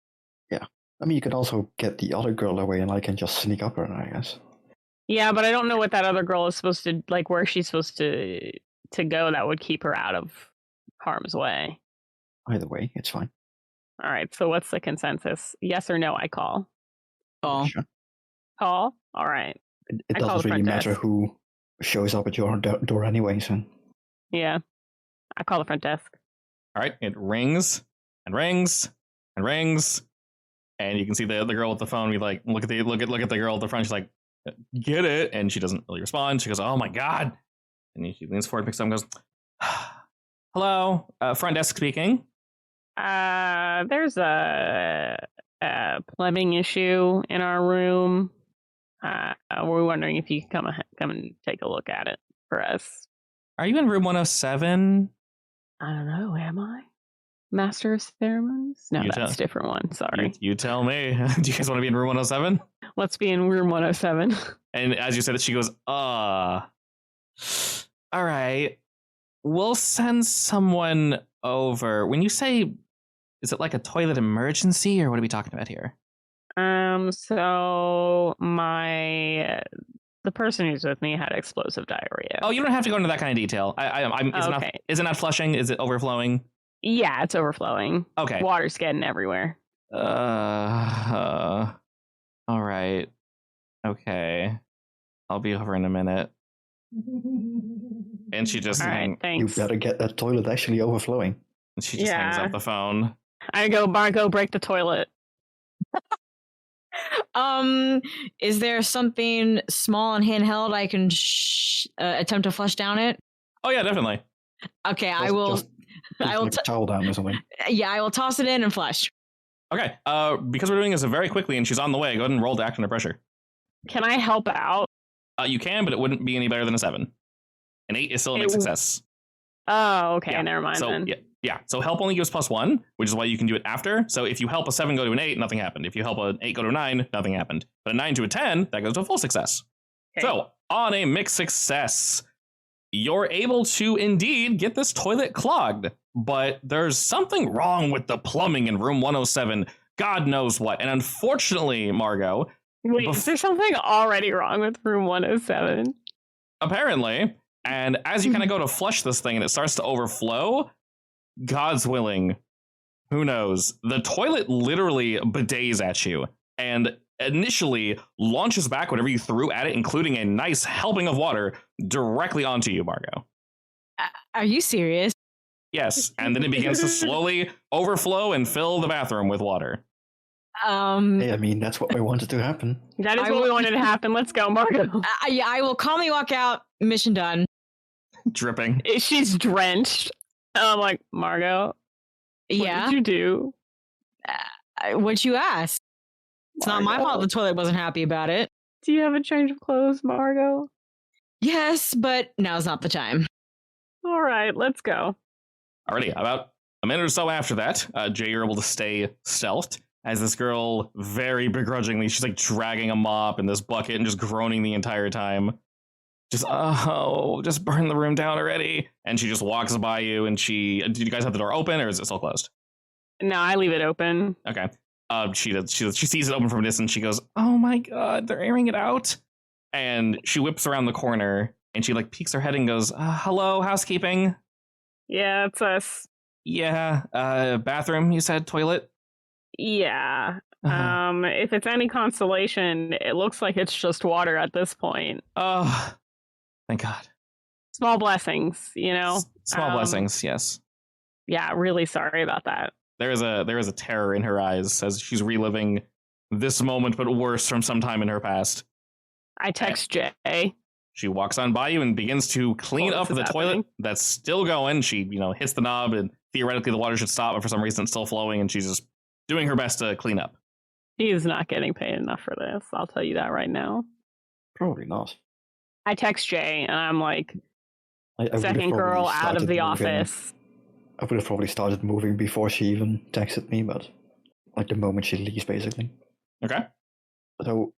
[SPEAKER 3] I mean, you could also get the other girl away and I can just sneak up on her, I guess.
[SPEAKER 4] Yeah, but I don't know what that other girl is supposed to, where she's supposed to go that would keep her out of harm's way.
[SPEAKER 3] Either way, it's fine.
[SPEAKER 4] All right, so what's the consensus? Yes or no, I call.
[SPEAKER 1] Oh,
[SPEAKER 3] Sure.
[SPEAKER 4] Call? All right.
[SPEAKER 3] It
[SPEAKER 4] I call
[SPEAKER 3] doesn't
[SPEAKER 4] the
[SPEAKER 3] really
[SPEAKER 4] front
[SPEAKER 3] matter
[SPEAKER 4] desk.
[SPEAKER 3] who shows up at your door anyway, so.
[SPEAKER 4] Yeah. I call the front desk.
[SPEAKER 2] All right, it rings and rings and rings, and you can see the girl with the phone. We look at the girl at the front. She's like, "Get it," and she doesn't really respond. She goes, "Oh my god!" And she leans forward, picks up, and goes, "Hello, front desk speaking."
[SPEAKER 4] There's a plumbing issue in our room. We're wondering if you can come and take a look at it for us.
[SPEAKER 2] Are you in room 107?
[SPEAKER 4] I don't know. Am I Master of Ceremonies? No,
[SPEAKER 2] You
[SPEAKER 4] that's
[SPEAKER 2] tell-
[SPEAKER 4] a different one. Sorry.
[SPEAKER 2] You tell me. Do you guys want to be in room 107?
[SPEAKER 4] Let's be in room 107.
[SPEAKER 2] And as you said it, she goes, all right, we'll send someone over. When you say, is it like a toilet emergency, or what are we talking about here?
[SPEAKER 4] So the person who's with me had explosive diarrhea.
[SPEAKER 2] Oh, you don't have to go into that kind of detail. Is it not flushing? Is it overflowing?
[SPEAKER 4] Yeah, it's overflowing.
[SPEAKER 2] Okay.
[SPEAKER 4] Water's getting everywhere.
[SPEAKER 2] All right. Okay. I'll be over in a minute. And she just
[SPEAKER 4] All right,
[SPEAKER 3] You
[SPEAKER 4] thanks.
[SPEAKER 3] better get that toilet actually overflowing.
[SPEAKER 2] hangs
[SPEAKER 4] Yeah.
[SPEAKER 2] up the phone.
[SPEAKER 4] I go, Margo, break the toilet.
[SPEAKER 1] Is there something small and handheld I can attempt to flush down it?
[SPEAKER 2] Oh yeah, definitely.
[SPEAKER 1] Okay, I
[SPEAKER 3] Just-
[SPEAKER 1] will.
[SPEAKER 3] just
[SPEAKER 1] I will.
[SPEAKER 3] like a towel down or something.
[SPEAKER 1] Yeah, I will toss it in and flush.
[SPEAKER 2] Okay. Because we're doing this very quickly and she's on the way, go ahead and roll to act under pressure.
[SPEAKER 4] Can I help out?
[SPEAKER 2] You can, but it wouldn't be any better than a 7. An 8 is still a success.
[SPEAKER 4] Oh, okay.
[SPEAKER 2] Yeah.
[SPEAKER 4] Never mind
[SPEAKER 2] So,
[SPEAKER 4] then.
[SPEAKER 2] yeah. So help only gives +1, which is why you can do it after. So if you help a 7 go to an 8, nothing happened. If you help an 8 go to a 9, nothing happened. But a 9 to a 10, that goes to a full success.
[SPEAKER 4] Okay.
[SPEAKER 2] So on a mixed success, you're able to indeed get this toilet clogged. But there's something wrong with the plumbing in room 107. God knows what. And unfortunately, Margot...
[SPEAKER 4] Wait, is there something already wrong with room 107?
[SPEAKER 2] Apparently. And as you kind of go to flush this thing and it starts to overflow, God's willing, who knows, the toilet literally bidets at you and initially launches back whatever you threw at it, including a nice helping of water directly onto you, Margot.
[SPEAKER 1] Are you serious?
[SPEAKER 2] Yes, and then it begins to slowly overflow and fill the bathroom with water.
[SPEAKER 3] Hey, I mean, that's what we wanted to happen.
[SPEAKER 4] That is what we wanted to happen. Let's go, Margot.
[SPEAKER 1] I will calmly walk out. Mission done.
[SPEAKER 2] Dripping.
[SPEAKER 4] She's drenched. And I'm like, Margot,
[SPEAKER 1] Yeah.
[SPEAKER 4] what did you do?
[SPEAKER 1] What'd you ask? It's not my fault the toilet wasn't happy about it.
[SPEAKER 4] Do you have a change of clothes, Margot?
[SPEAKER 1] Yes, but now's not the time.
[SPEAKER 4] All right, let's go.
[SPEAKER 2] Alrighty, about a minute or so after that, Jay, you're able to stay stealthed as this girl very begrudgingly, she's like dragging a mop in this bucket and just groaning the entire time. Just, just burn the room down already. And she just walks by you and did you guys have the door open or is it still closed?
[SPEAKER 4] No, I leave it open.
[SPEAKER 2] Okay. She sees it open from a distance. She goes, oh my God, they're airing it out. And she whips around the corner and she like peeks her head and goes, hello, housekeeping.
[SPEAKER 4] Yeah, it's us.
[SPEAKER 2] Yeah, bathroom, you said, toilet?
[SPEAKER 4] Yeah. If it's any consolation, it looks like it's just water at this point.
[SPEAKER 2] Oh, thank God.
[SPEAKER 4] Small blessings, you know?
[SPEAKER 2] Small blessings, yes.
[SPEAKER 4] Yeah, really sorry about that.
[SPEAKER 2] There is a terror in her eyes as she's reliving this moment, but worse from some time in her past.
[SPEAKER 4] I text Jay.
[SPEAKER 2] She walks on by you and begins to clean up the toilet that's still going. She, hits the knob and theoretically the water should stop, but for some reason it's still flowing and she's just doing her best to clean up.
[SPEAKER 4] He is not getting paid enough for this. I'll tell you that right now.
[SPEAKER 3] Probably not.
[SPEAKER 4] I text Jay and I'm like,
[SPEAKER 3] I
[SPEAKER 4] second girl out of the office.
[SPEAKER 3] I would have probably started moving before she even texted me, but like the moment she leaves, basically.
[SPEAKER 2] Okay.
[SPEAKER 3] So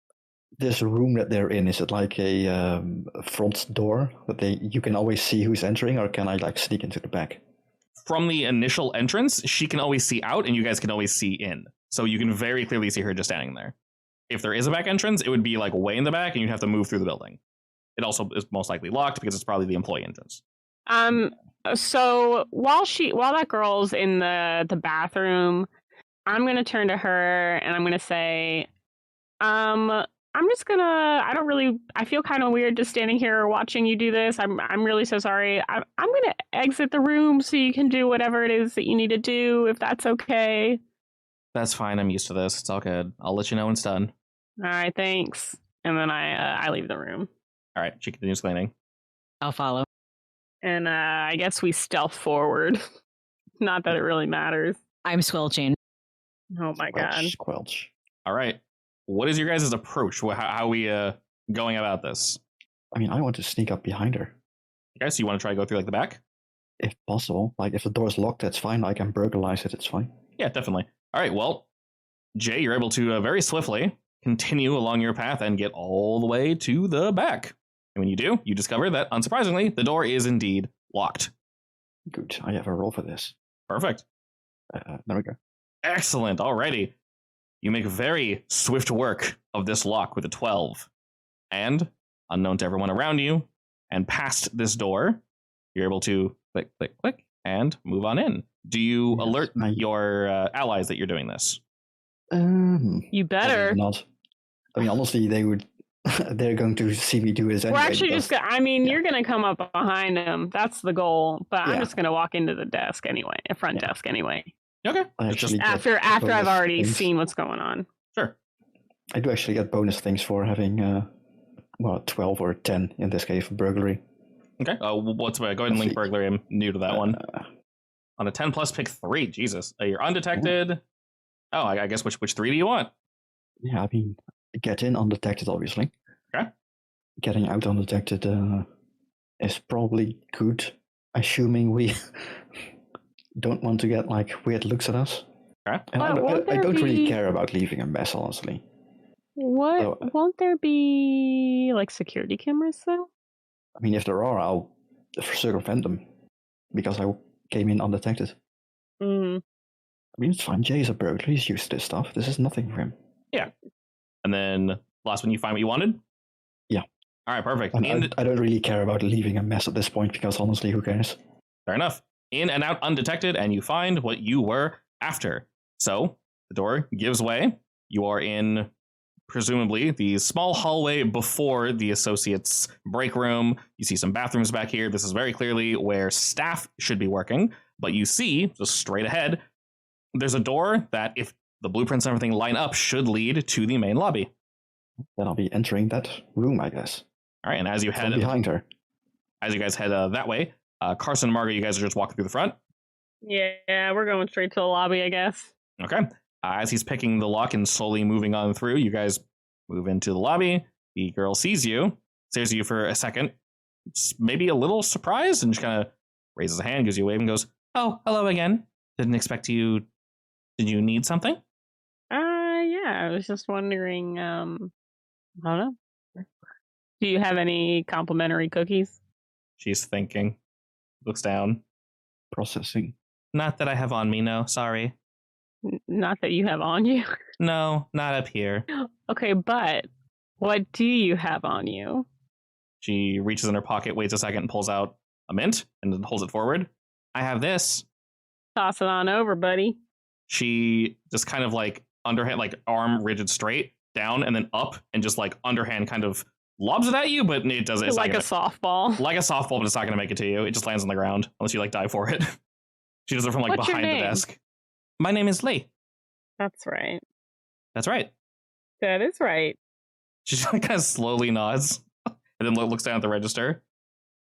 [SPEAKER 3] this room that they're in, is it like a front door that you can always see who's entering, or can I like sneak into the back?
[SPEAKER 2] From the initial entrance, she can always see out and you guys can always see in. So you can very clearly see her just standing there. If there is a back entrance, it would be like way in the back and you'd have to move through the building. It also is most likely locked because it's probably the employee entrance.
[SPEAKER 4] So while that girl's in the bathroom, I'm gonna turn to her and I'm gonna say, I feel kind of weird just standing here watching you do this. I'm really so sorry. I'm gonna exit the room so you can do whatever it is that you need to do, if that's okay.
[SPEAKER 2] That's fine. I'm used to this. It's all good. I'll let you know when it's done.
[SPEAKER 4] All right, thanks. And then I leave the room.
[SPEAKER 2] All right, she continues cleaning.
[SPEAKER 1] I'll follow.
[SPEAKER 4] And I guess we stealth forward. Not that it really matters.
[SPEAKER 1] I'm squelching.
[SPEAKER 4] Oh my God.
[SPEAKER 3] Squelch.
[SPEAKER 2] All right. What is your guys' approach? How are we going about this?
[SPEAKER 3] I mean, I want to sneak up behind her.
[SPEAKER 2] Okay, so you want to try to go through like the back?
[SPEAKER 3] If possible. Like, if the door's locked, that's fine. I can burglarize it, it's fine.
[SPEAKER 2] Yeah, definitely. All right, well, Jay, you're able to very swiftly continue along your path and get all the way to the back. And when you do, you discover that, unsurprisingly, the door is indeed locked.
[SPEAKER 3] Good. I have a roll for this.
[SPEAKER 2] Perfect.
[SPEAKER 3] There we go.
[SPEAKER 2] Excellent. Alrighty. You make very swift work of this lock with a 12. And, unknown to everyone around you, and past this door, you're able to click, click, click, and move on in. Do you alert your allies that you're doing this?
[SPEAKER 4] You better.
[SPEAKER 3] Not. I mean, honestly, they're going to see me do this anyway.
[SPEAKER 4] We're actually just you're going to come up behind them. That's the goal. But I'm just going to walk into the desk anyway, a front desk anyway.
[SPEAKER 2] Okay.
[SPEAKER 4] After I've already seen what's going on.
[SPEAKER 2] Sure.
[SPEAKER 3] I do actually get bonus things for having, 12 or 10 in this case for burglary.
[SPEAKER 2] Okay. Go ahead and link burglary. I'm new to that one. On a 10 plus, pick 3. Jesus. You're undetected. Ooh. Oh, I guess which 3 do you want?
[SPEAKER 3] Yeah, I mean, get in undetected, obviously.
[SPEAKER 2] Okay.
[SPEAKER 3] Getting out undetected, is probably good, assuming we don't want to get like weird looks at us.
[SPEAKER 2] Okay.
[SPEAKER 3] And
[SPEAKER 4] But won't
[SPEAKER 3] I
[SPEAKER 4] there
[SPEAKER 3] don't really
[SPEAKER 4] be-
[SPEAKER 3] care about leaving a mess, honestly.
[SPEAKER 4] What?
[SPEAKER 3] So,
[SPEAKER 4] Won't there be like security cameras though?
[SPEAKER 3] I mean, if there are, I'll circumvent them because I came in undetected.
[SPEAKER 4] Mm.
[SPEAKER 3] I mean, it's fine. Jay is a burglar. He's used to this stuff. This is nothing for him.
[SPEAKER 2] And then last one, you find what you wanted?
[SPEAKER 3] Yeah.
[SPEAKER 2] All right, perfect.
[SPEAKER 3] And I don't really care about leaving a mess at this point because honestly, who cares?
[SPEAKER 2] Fair enough. In and out undetected, and you find what you were after. So the door gives way. You are in, presumably, the small hallway before the associates' break room. You see some bathrooms back here. This is very clearly where staff should be working. But you see, just straight ahead, there's a door that, if the blueprints and everything line up, should lead to the main lobby.
[SPEAKER 3] Then I'll be entering that room, I guess.
[SPEAKER 2] All right, and as you
[SPEAKER 3] From
[SPEAKER 2] head
[SPEAKER 3] behind her.
[SPEAKER 2] as you guys head that way, Carson and Margaret, you guys are just walking through the front.
[SPEAKER 4] Yeah, we're going straight to the lobby, I guess.
[SPEAKER 2] Okay. As he's picking the lock and slowly moving on through, you guys move into the lobby. The girl sees you, stares at you for a second, maybe a little surprised, and just kind of raises a hand, gives you a wave, and goes, "Oh, hello again. Didn't expect you. Did you need something?"
[SPEAKER 4] Yeah, I was just wondering, I don't know. Do you have any complimentary cookies?
[SPEAKER 2] She's thinking, looks down.
[SPEAKER 3] Processing.
[SPEAKER 2] Not that I have on me, no, sorry.
[SPEAKER 4] Not that you have on you.
[SPEAKER 2] No, not up here.
[SPEAKER 4] Okay, but what do you have on you?
[SPEAKER 2] She reaches in her pocket, waits a second, and pulls out a mint, and then holds it forward. I have this.
[SPEAKER 4] Toss it on over, buddy.
[SPEAKER 2] She just kind of like underhand, like arm rigid straight down and then up, and just like underhand kind of lobs it at you, but it doesn't. It's
[SPEAKER 4] Like a softball.
[SPEAKER 2] like a softball, but it's not going to make it to you. It just lands on the ground unless you like dive for it. She does it from like
[SPEAKER 4] What's your
[SPEAKER 2] behind the
[SPEAKER 4] name?
[SPEAKER 2] desk. My name is Lee.
[SPEAKER 4] That's right.
[SPEAKER 2] That's right.
[SPEAKER 4] That is right.
[SPEAKER 2] She just kind of slowly nods and then looks down at the register.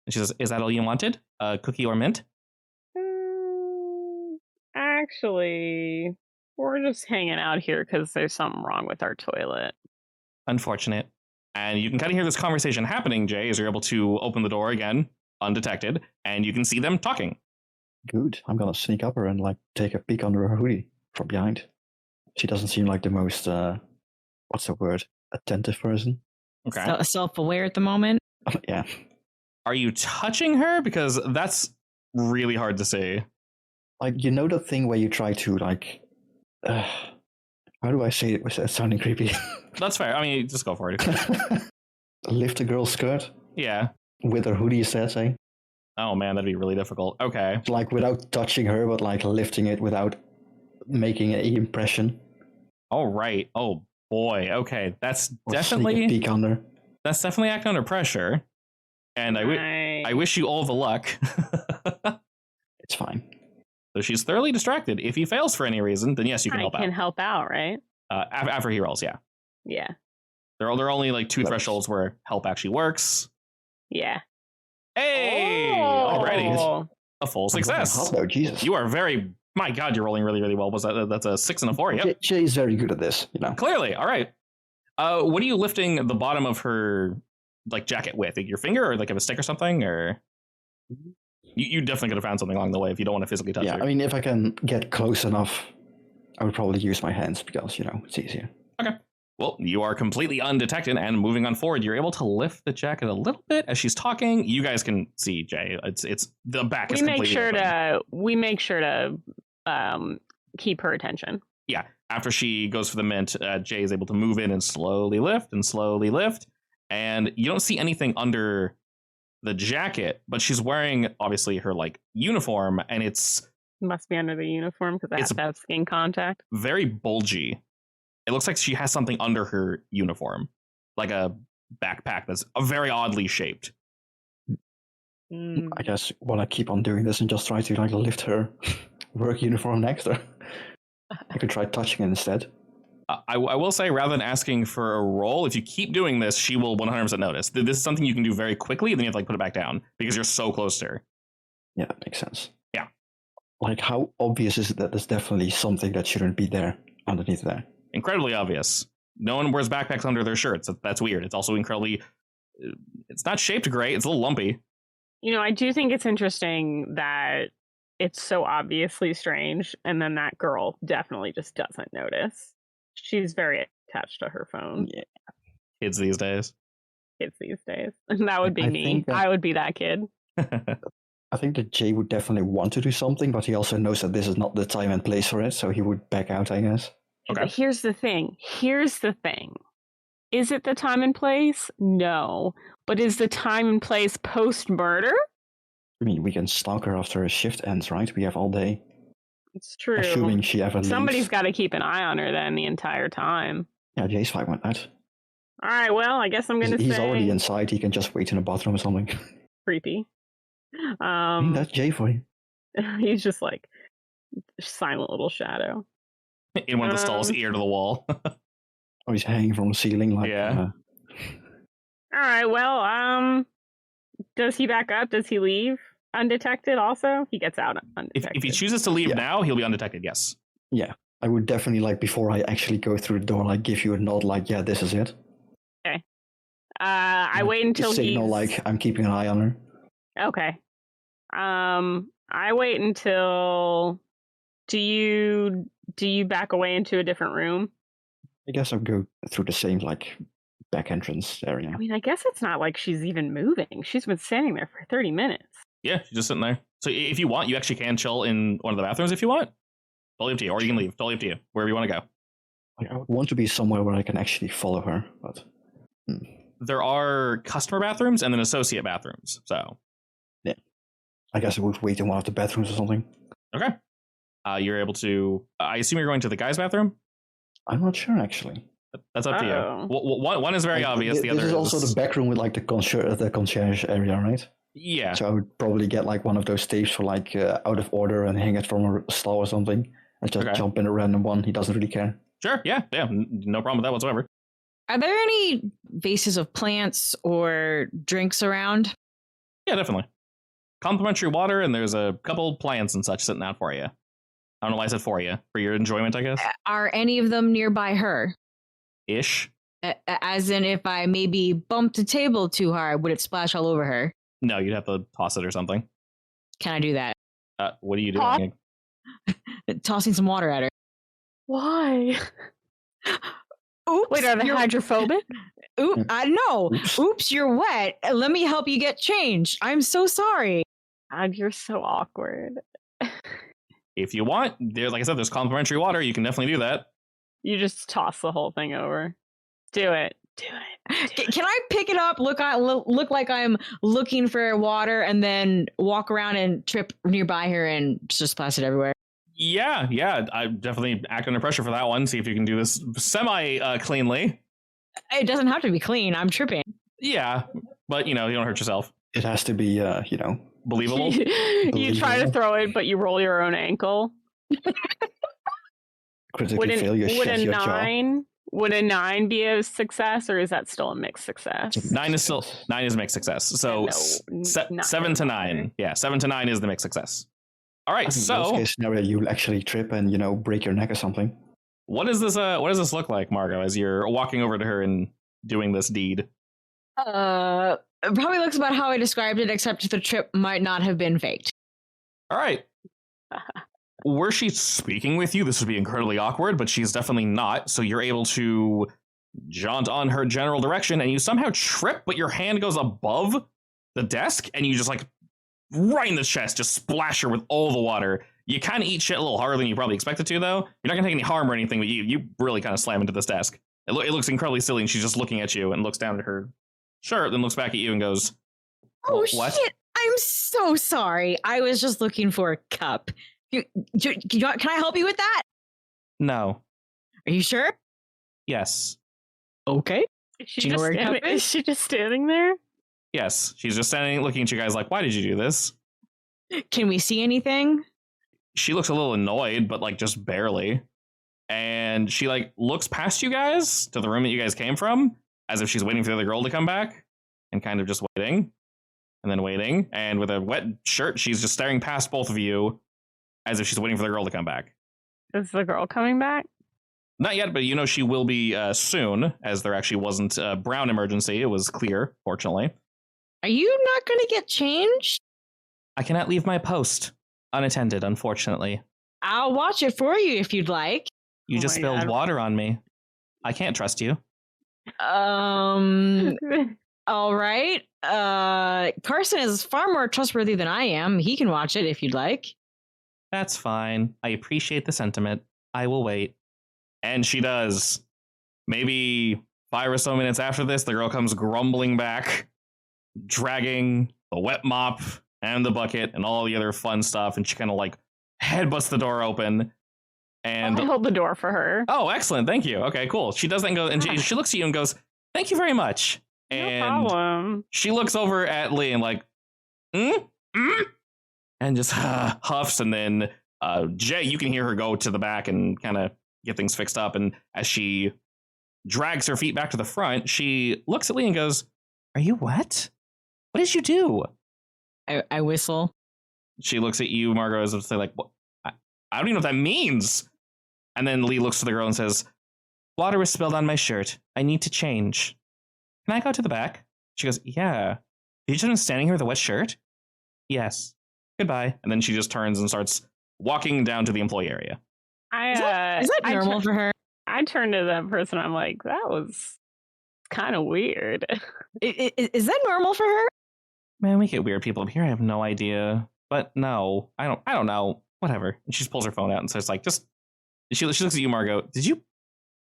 [SPEAKER 2] And she says, "Is that all you wanted? A cookie or mint?"
[SPEAKER 4] Actually, we're just hanging out here because there's something wrong with our toilet.
[SPEAKER 2] Unfortunate. And you can kind of hear this conversation happening, Jay, as you're able to open the door again, undetected, and you can see them talking.
[SPEAKER 3] Good. I'm gonna sneak up her and like take a peek under her hoodie from behind. She doesn't seem like the most what's the word? Attentive person.
[SPEAKER 2] Okay.
[SPEAKER 1] Self-aware at the moment.
[SPEAKER 3] Yeah.
[SPEAKER 2] Are you touching her? Because that's really hard to say.
[SPEAKER 3] Like, you know the thing where you try to like how do I say it without sounding creepy?
[SPEAKER 2] That's fair. I mean, just go for it.
[SPEAKER 3] Lift a girl's skirt
[SPEAKER 2] Yeah.
[SPEAKER 3] with her hoodie, say.
[SPEAKER 2] Oh man, that'd be really difficult. Okay.
[SPEAKER 3] Like without touching her, but like lifting it without making an impression.
[SPEAKER 2] All right. Oh boy. Okay. That's
[SPEAKER 3] Or sneak a
[SPEAKER 2] definitely
[SPEAKER 3] peek under.
[SPEAKER 2] acting under pressure. And I wish you all the luck.
[SPEAKER 3] It's fine.
[SPEAKER 2] So she's thoroughly distracted. If he fails for any reason, then yes, you can help
[SPEAKER 4] I can
[SPEAKER 2] out.
[SPEAKER 4] help out, right?
[SPEAKER 2] After he rolls, yeah.
[SPEAKER 4] Yeah.
[SPEAKER 2] There are only like two
[SPEAKER 3] Nice.
[SPEAKER 2] thresholds where help actually works.
[SPEAKER 4] Yeah.
[SPEAKER 2] Hey!
[SPEAKER 4] Oh.
[SPEAKER 2] Alrighty. A full success.
[SPEAKER 3] Hot though, Jesus.
[SPEAKER 2] You are very... My God, you're rolling really, really well. That's a 6 and a 4, yep.
[SPEAKER 3] Jay is very good at this, you know.
[SPEAKER 2] Clearly, all right. What are you lifting the bottom of her like jacket with? Like your finger or like a stick or something? Or you definitely could have found something along the way if you don't want to physically touch
[SPEAKER 3] Yeah,
[SPEAKER 2] her.
[SPEAKER 3] I mean, if I can get close enough, I would probably use my hands because, you know, it's easier.
[SPEAKER 2] Well, you are completely undetected, and moving on forward, you're able to lift the jacket a little bit as she's talking. You guys can see, Jay. It's the back is completely open.
[SPEAKER 4] We make sure to keep her attention.
[SPEAKER 2] Yeah. After she goes for the mint, Jay is able to move in and slowly lift, and you don't see anything under the jacket, but she's wearing obviously her like uniform, and it's
[SPEAKER 4] Must be under the uniform because
[SPEAKER 2] It's-
[SPEAKER 4] that's that skin contact.
[SPEAKER 2] very bulgy. It looks like she has something under her uniform, like a backpack that's very oddly shaped.
[SPEAKER 4] Mm.
[SPEAKER 3] I guess want to keep on doing this and just try to like lift her work uniform next to her. I could try touching it instead.
[SPEAKER 2] I will say, rather than asking for a roll, if you keep doing this, she will 100% notice. This is something you can do very quickly, and then you have to like put it back down because you're so close to her.
[SPEAKER 3] Yeah, that makes sense.
[SPEAKER 2] Yeah.
[SPEAKER 3] Like, how obvious is it that there's definitely something that shouldn't be there underneath there?
[SPEAKER 2] Incredibly obvious. No one wears backpacks under their shirts. That's weird. It's also incredibly... It's not shaped great. It's a little lumpy.
[SPEAKER 4] I do think it's interesting that it's so obviously strange, and then that girl definitely just doesn't notice. She's very attached to her phone.
[SPEAKER 3] Yeah.
[SPEAKER 2] Kids these days.
[SPEAKER 4] Kids these days. And that would be
[SPEAKER 3] I
[SPEAKER 4] me.
[SPEAKER 3] think that-
[SPEAKER 4] I would be that kid.
[SPEAKER 3] I think that Jay would definitely want to do something, but he also knows that this is not the time and place for it, so he would back out, I guess.
[SPEAKER 2] Okay.
[SPEAKER 4] But here's the thing. Is it the time and place? No. But is the time and place post-murder?
[SPEAKER 3] I mean, we can stalk her after her shift ends, right? We have all day.
[SPEAKER 4] It's true.
[SPEAKER 3] Assuming she ever leaves.
[SPEAKER 4] Somebody's got to keep an eye on her then the entire time.
[SPEAKER 3] Yeah, Jay's fine with that.
[SPEAKER 4] All right, well, I guess I'm going to say...
[SPEAKER 3] He's already inside. He can just wait in the bathroom or something.
[SPEAKER 4] Creepy.
[SPEAKER 3] That's Jay for you.
[SPEAKER 4] He's just like silent little shadow.
[SPEAKER 2] In one of the stalls, ear to the wall.
[SPEAKER 3] Or he's hanging from the ceiling. Like,
[SPEAKER 2] Yeah.
[SPEAKER 4] All right, well, does he back up? Does he leave undetected also? He gets out undetected.
[SPEAKER 2] If he chooses to leave now, he'll be undetected, yes.
[SPEAKER 3] Yeah. I would definitely, like, before I actually go through the door, like, give you a nod, like, yeah, this is it.
[SPEAKER 4] Okay. I wait until he
[SPEAKER 3] signal, like, I'm keeping an eye on her.
[SPEAKER 4] Okay. I wait until... Do you back away into a different room?
[SPEAKER 3] I guess I'll go through the same, like, back entrance area.
[SPEAKER 4] I mean, I guess it's not like she's even moving. She's been standing there for 30 minutes.
[SPEAKER 2] Yeah, she's just sitting there. So if you want, you actually can chill in one of the bathrooms if you want. Totally up to you. Or you can leave. Totally up to you. Wherever you want to go.
[SPEAKER 3] Like, I would want to be somewhere where I can actually follow her, but...
[SPEAKER 2] There are customer bathrooms and then associate bathrooms. So...
[SPEAKER 3] Yeah. I guess I would wait in one of the bathrooms or something.
[SPEAKER 2] Okay. You're able to... I assume you're going to the guy's bathroom?
[SPEAKER 3] I'm not sure, actually.
[SPEAKER 2] That's up to you. One is very obvious. The
[SPEAKER 3] this
[SPEAKER 2] other
[SPEAKER 3] is also the back room with, like, the concierge area, right?
[SPEAKER 2] Yeah.
[SPEAKER 3] So I would probably get, like, one of those tapes for, like, out of order and hang it from a stall or something. And just jump in a random one. He doesn't really care.
[SPEAKER 2] Sure, yeah. No problem with that whatsoever.
[SPEAKER 1] Are there any vases of plants or drinks around?
[SPEAKER 2] Yeah, definitely. Complimentary water, and there's a couple plants and such sitting out for you. I don't know why I said for you. For your enjoyment, I guess.
[SPEAKER 1] Are any of them nearby her?
[SPEAKER 2] Ish.
[SPEAKER 1] As in, if I maybe bumped a table too hard, would it splash all over her?
[SPEAKER 2] No, you'd have to toss it or something.
[SPEAKER 1] Can I do that?
[SPEAKER 2] What are you doing?
[SPEAKER 1] Tossing some water at her.
[SPEAKER 4] Why?
[SPEAKER 1] Oops,
[SPEAKER 4] wait, are they hydrophobic?
[SPEAKER 1] I know. Oops, you're wet. Let me help you get changed. I'm so sorry.
[SPEAKER 4] God, you're so awkward.
[SPEAKER 2] If you want, like I said, there's complimentary water. You can definitely do that.
[SPEAKER 4] You just toss the whole thing over. Do it.
[SPEAKER 1] Can I pick it up, look like I'm looking for water, and then walk around and trip nearby her and just splash it everywhere?
[SPEAKER 2] Yeah. I definitely act under pressure for that one. See if you can do this semi-cleanly.
[SPEAKER 1] It doesn't have to be clean. I'm tripping.
[SPEAKER 2] Yeah, but, you don't hurt yourself.
[SPEAKER 3] It has to be,
[SPEAKER 2] Believable.
[SPEAKER 4] You try to throw it, but you roll your own ankle.
[SPEAKER 3] Critically fail, you shed your jaw.
[SPEAKER 4] Would a 9 be a success, or is that still a mixed success?
[SPEAKER 2] 9 is mixed success. So 7 to 9. Yeah, 7 to 9 is the mixed success. All right, so
[SPEAKER 3] in worst case scenario, you'll actually trip and break your neck or something.
[SPEAKER 2] What does this look like, Margot, as you're walking over to her and doing this deed?
[SPEAKER 1] It probably looks about how I described it, except the trip might not have been faked.
[SPEAKER 2] All right. Were she speaking with you, this would be incredibly awkward, but she's definitely not. So you're able to jaunt on her general direction, and you somehow trip, but your hand goes above the desk, and you just right in the chest, just splash her with all the water. You kind of eat shit a little harder than you probably expected to, though. You're not going to take any harm or anything, but you really kind of slam into this desk. It looks incredibly silly, and she's just looking at you and looks down at her shirt, then looks back at you and goes,
[SPEAKER 1] "Oh,
[SPEAKER 2] what?
[SPEAKER 1] Shit! I'm so sorry. I was just looking for a cup. Can I help you with that?"
[SPEAKER 2] No.
[SPEAKER 1] Are you sure?
[SPEAKER 2] Yes.
[SPEAKER 1] Okay.
[SPEAKER 4] Is she just standing there?
[SPEAKER 2] Yes. She's just standing looking at you guys like, why did you do this?
[SPEAKER 1] Can we see anything?
[SPEAKER 2] She looks a little annoyed, but just barely. And she looks past you guys to the room that you guys came from, as if she's waiting for the other girl to come back, and kind of just waiting, and then waiting, and with a wet shirt, she's just staring past both of you, as if she's waiting for the girl to come back.
[SPEAKER 4] Is the girl coming back?
[SPEAKER 2] Not yet, but she will be soon, as there actually wasn't a brown emergency. It was clear, fortunately.
[SPEAKER 1] Are you not going to get changed?
[SPEAKER 2] I cannot leave my post unattended, unfortunately.
[SPEAKER 1] I'll watch it for you if you'd like.
[SPEAKER 2] You just spilled water on me. I can't trust you.
[SPEAKER 1] All right. Carson is far more trustworthy than I am. He can watch it if you'd like.
[SPEAKER 2] That's fine. I appreciate the sentiment. I will wait. And she does. Maybe 5 or so minutes after this, the girl comes grumbling back, dragging the wet mop and the bucket and all the other fun stuff, and she kind of like headbutts the door open. And
[SPEAKER 4] I'll hold the door for her.
[SPEAKER 2] Oh, excellent. Thank you. Okay, cool. She does that and goes, and she looks at you and goes, "Thank you very much." And
[SPEAKER 4] no problem.
[SPEAKER 2] She looks over at Lee and like, and just huffs. And then Jay, you can hear her go to the back and kind of get things fixed up. And as she drags her feet back to the front, she looks at Lee and goes, "Are you wet? What did you do?"
[SPEAKER 1] I whistle.
[SPEAKER 2] She looks at you, Margot, as if to say, like, "What? I don't even know what that means." And then Lee looks to the girl and says, "Water was spilled on my shirt. I need to change. Can I go to the back?" She goes, "Yeah. You just been standing here with a wet shirt?" "Yes. Goodbye." And then she just turns and starts walking down to the employee area.
[SPEAKER 1] Is that normal for her?
[SPEAKER 4] I turn to that person. I'm like, that was kind of weird.
[SPEAKER 1] Is that normal for her?
[SPEAKER 2] Man, we get weird people up here. I have no idea. But no, I don't know. Whatever. And she just pulls her phone out and says, like, just... She looks at you, Margot. Was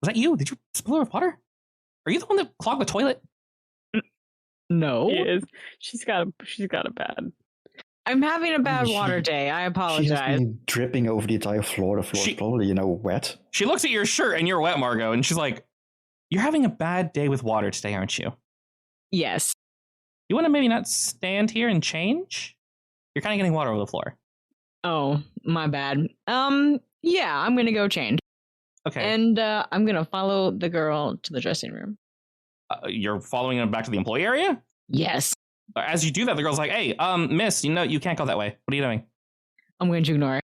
[SPEAKER 2] that you? Did you spill her water? Are you the one that clogged the toilet?
[SPEAKER 1] No.
[SPEAKER 4] She is. She's got a bad...
[SPEAKER 1] I'm having a bad water day. I apologize.
[SPEAKER 3] She has been dripping over the entire floor. The floor is probably, wet.
[SPEAKER 2] She looks at your shirt and you're wet, Margot, and she's like, "You're having a bad day with water today, aren't you?"
[SPEAKER 1] Yes.
[SPEAKER 2] You want to maybe not stand here and change? You're kind of getting water over the floor.
[SPEAKER 1] Oh, my bad. Yeah, I'm going to go change.
[SPEAKER 2] Okay.
[SPEAKER 1] And I'm going to follow the girl to the dressing room.
[SPEAKER 2] You're following her back to the employee area?
[SPEAKER 1] Yes.
[SPEAKER 2] As you do that, the girl's like, "Hey, miss, you can't go that way. What are you doing?"
[SPEAKER 1] I'm going to ignore it.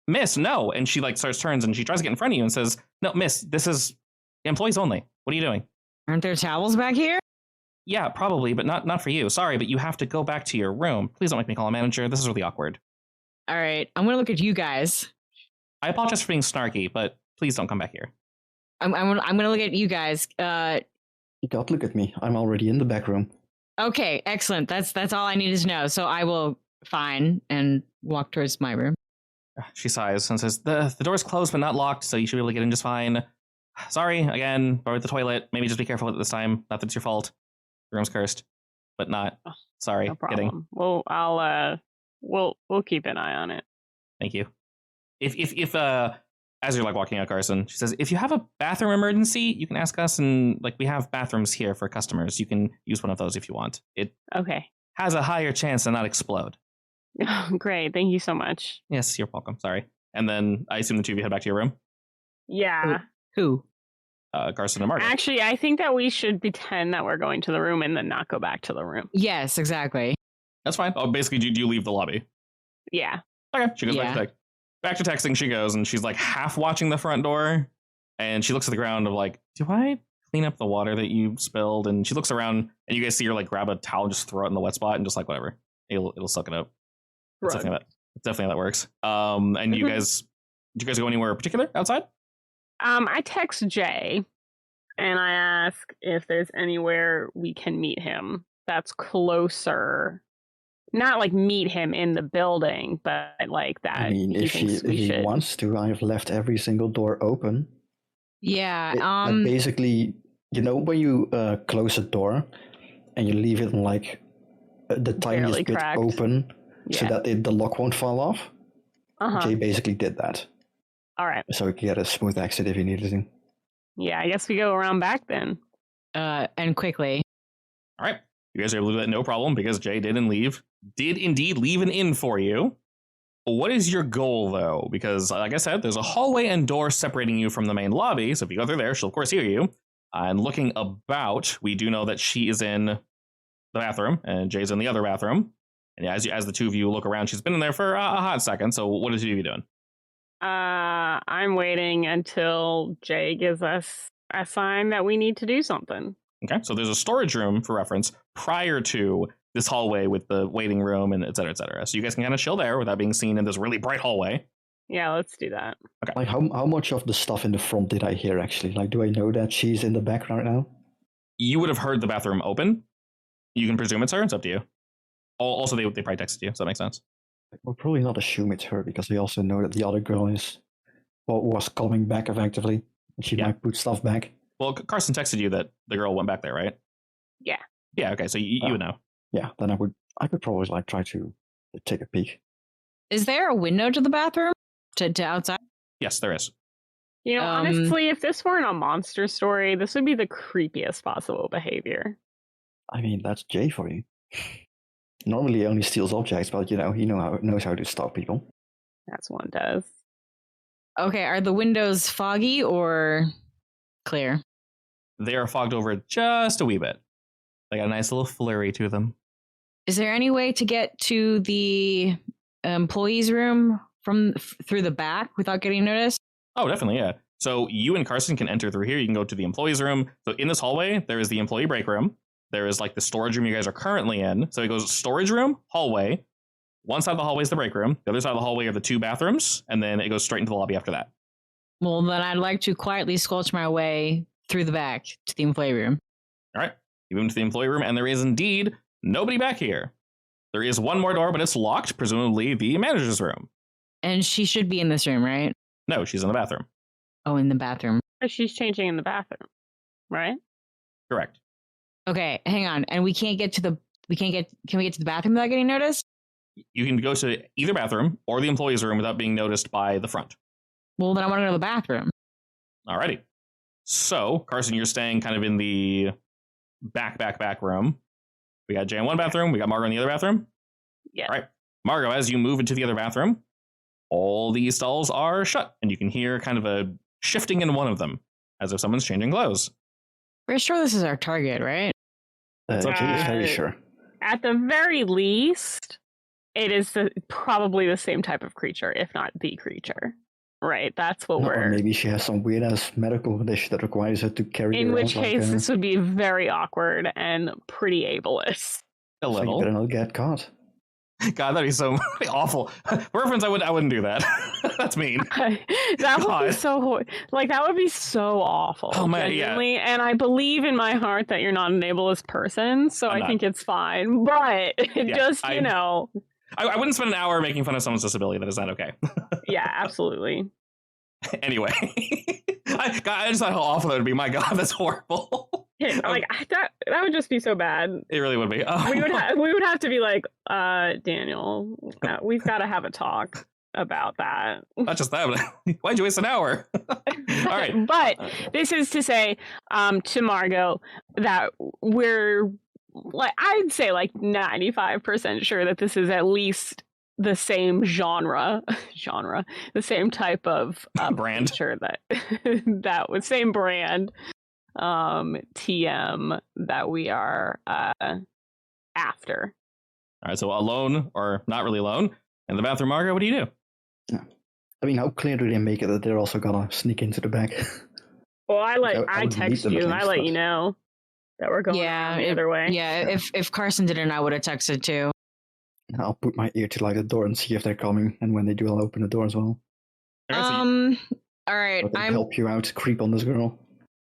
[SPEAKER 2] "Miss, no." And she like turns and she tries to get in front of you and says, "No, miss, this is employees only. What are you doing?"
[SPEAKER 1] Aren't there towels back here?
[SPEAKER 2] "Yeah, probably, but not for you. Sorry, but you have to go back to your room. Please don't make me call a manager. This is really awkward."
[SPEAKER 1] All right, I'm going to look at you guys.
[SPEAKER 2] I apologize for being snarky, but please don't come back here.
[SPEAKER 1] I'm going to look at you guys.
[SPEAKER 3] You can't look at me. I'm already in the back room.
[SPEAKER 1] Okay, excellent. That's all I needed to know. So I will fine and walk towards my room.
[SPEAKER 2] She sighs and says, the door's closed but not locked, so you should be able to get in just fine. Sorry, again, borrowed the toilet. Maybe just be careful this time. Not that it's your fault. The room's cursed, but not. Sorry,
[SPEAKER 4] No problem.
[SPEAKER 2] kidding.
[SPEAKER 4] Well, I'll we'll keep an eye on it.
[SPEAKER 2] Thank you. If as you're like walking out, Carson, she says, "If you have a bathroom emergency, you can ask us, and like we have bathrooms here for customers. You can use one of those if you want. It
[SPEAKER 4] Okay.
[SPEAKER 2] has a higher chance to not explode."
[SPEAKER 4] Great. Thank you so much.
[SPEAKER 2] Yes, you're welcome. Sorry. And then I assume the two of you head back to your room.
[SPEAKER 4] Yeah.
[SPEAKER 1] Who?
[SPEAKER 2] Carson and Margaret.
[SPEAKER 4] Actually, I think that we should pretend that we're going to the room and then not go back to the room.
[SPEAKER 1] Yes, exactly.
[SPEAKER 2] That's fine. Oh, basically, do you leave the lobby?
[SPEAKER 4] Yeah.
[SPEAKER 2] Okay. She goes back to texting. She goes and she's like half watching the front door, and she looks at the ground of like, "Do I clean up the water that you spilled?" And she looks around, and you guys see her like grab a towel and just throw it in the wet spot and just like whatever, it'll suck it up. It's definitely how that works. And you guys, did you guys go anywhere particular outside?
[SPEAKER 4] I text Jay and I ask if there's anywhere we can meet him that's closer. Not like meet him in the building, but like that.
[SPEAKER 3] I mean, if he wants to, I've left every single door open.
[SPEAKER 1] Yeah.
[SPEAKER 3] Like basically, when you close a door and you leave it like the tiniest bit
[SPEAKER 4] cracked.
[SPEAKER 3] open so that the lock won't fall off. Jay basically did that.
[SPEAKER 4] All right.
[SPEAKER 3] So we could get a smooth exit if he needed to.
[SPEAKER 4] Yeah, I guess we go around back then.
[SPEAKER 1] And quickly.
[SPEAKER 2] All right. You guys are able to do that no problem because Jay did indeed leave an inn for you. What is your goal, though? Because, like I said, there's a hallway and door separating you from the main lobby. So if you go through there, she'll, of course, hear you. And looking about, we do know that she is in the bathroom and Jay's in the other bathroom. And as the two of you look around, she's been in there for a hot second. So what is you doing?
[SPEAKER 4] I'm waiting until Jay gives us a sign that we need to do something.
[SPEAKER 2] Okay, so there's a storage room, for reference, prior to this hallway with the waiting room and et cetera, et cetera. So you guys can kind of chill there without being seen in this really bright hallway.
[SPEAKER 4] Yeah, let's do that.
[SPEAKER 2] Okay.
[SPEAKER 3] Like, how much of the stuff in the front did I hear, actually? Like, do I know that she's in the background now?
[SPEAKER 2] You would have heard the bathroom open. You can presume it's her. It's up to you. Also, they probably texted you, so that makes sense.
[SPEAKER 3] We'll probably not assume it's her, because we also know that the other girl was coming back, effectively. She might put stuff back.
[SPEAKER 2] Well, Carson texted you that the girl went back there, right?
[SPEAKER 4] Yeah.
[SPEAKER 2] Yeah, okay, so you would know.
[SPEAKER 3] Yeah, then I could probably like try to take a peek.
[SPEAKER 1] Is there a window to the bathroom? To outside?
[SPEAKER 2] Yes, there is.
[SPEAKER 4] Honestly, if this weren't a monster story, this would be the creepiest possible behavior.
[SPEAKER 3] I mean, that's Jay for you. Normally he only steals objects, but he knows how to stop people.
[SPEAKER 4] That's one does.
[SPEAKER 1] Okay, are the windows foggy or clear?
[SPEAKER 2] They are fogged over just a wee bit. They got a nice little flurry to them.
[SPEAKER 1] Is there any way to get to the employees' room through the back without getting noticed?
[SPEAKER 2] Oh, definitely, yeah. So you and Carson can enter through here. You can go to the employees' room. So in this hallway, there is the employee break room. There is like the storage room you guys are currently in. So it goes storage room, hallway. One side of the hallway is the break room. The other side of the hallway are the two bathrooms. And then it goes straight into the lobby after that.
[SPEAKER 1] Well, then I'd like to quietly squelch my way through the back to the employee room.
[SPEAKER 2] All right. You move into the employee room, and there is indeed nobody back here. There is one more door, but it's locked, presumably the manager's room.
[SPEAKER 1] And she should be in this room, right?
[SPEAKER 2] No, she's in the bathroom.
[SPEAKER 1] Oh, in the bathroom.
[SPEAKER 4] She's changing in the bathroom, right?
[SPEAKER 2] Correct.
[SPEAKER 1] Okay, hang on. And can we get to the bathroom without getting noticed?
[SPEAKER 2] You can go to either bathroom or the employee's room without being noticed by the front.
[SPEAKER 1] Well, then I want to go to the bathroom.
[SPEAKER 2] Alrighty. So, Carson, you're staying kind of in the back room. We got Jay in one bathroom. We got Margot in the other bathroom.
[SPEAKER 4] Yeah.
[SPEAKER 2] All right. Margot, as you move into the other bathroom, all these stalls are shut, and you can hear kind of a shifting in one of them, as if someone's changing clothes.
[SPEAKER 1] We're sure this is our target, right?
[SPEAKER 3] Jay is very sure.
[SPEAKER 4] At the very least, it is probably the same type of creature, if not the creature. Right, that's what
[SPEAKER 3] Or maybe she has some weird-ass medical condition that requires her to carry
[SPEAKER 4] in
[SPEAKER 3] around.
[SPEAKER 4] which case, this would be very awkward and pretty ableist.
[SPEAKER 2] A
[SPEAKER 3] So
[SPEAKER 2] little.
[SPEAKER 3] you better not get caught.
[SPEAKER 2] God, that'd be so awful. For reference, I wouldn't do that. That's mean.
[SPEAKER 4] That would be so that would be so awful.
[SPEAKER 2] Oh man,
[SPEAKER 4] genuinely. Yeah. And I believe in my heart that you're not an ableist person, so I think it's fine. But
[SPEAKER 2] I wouldn't spend an hour making fun of someone's disability. That is not okay.
[SPEAKER 4] Yeah, absolutely.
[SPEAKER 2] Anyway, I just thought how awful that would be. My God, that's horrible.
[SPEAKER 4] That would just be so bad.
[SPEAKER 2] It really would be. Oh.
[SPEAKER 4] We would have to be like, Daniel, we've got to have a talk about that.
[SPEAKER 2] Not just that, but why'd you waste an hour? All right.
[SPEAKER 4] But this is to say to Margot that we're I'd say 95% sure that this is at least the same genre, the same type of
[SPEAKER 2] brand.
[SPEAKER 4] Sure that was same brand, TM that we are after.
[SPEAKER 2] All right, so alone or not really alone in the bathroom, Margot. What do you do?
[SPEAKER 3] Yeah. I mean, how clear do they make it that they're also gonna sneak into the back?
[SPEAKER 4] Well, I text you and I let you know that we're going the other way.
[SPEAKER 1] Yeah, if Carson didn't, I would have texted too.
[SPEAKER 3] I'll put my ear to the door and see if they're coming, and when they do, I'll open the door as well.
[SPEAKER 1] All right,
[SPEAKER 3] I'll help you out, creep on this girl.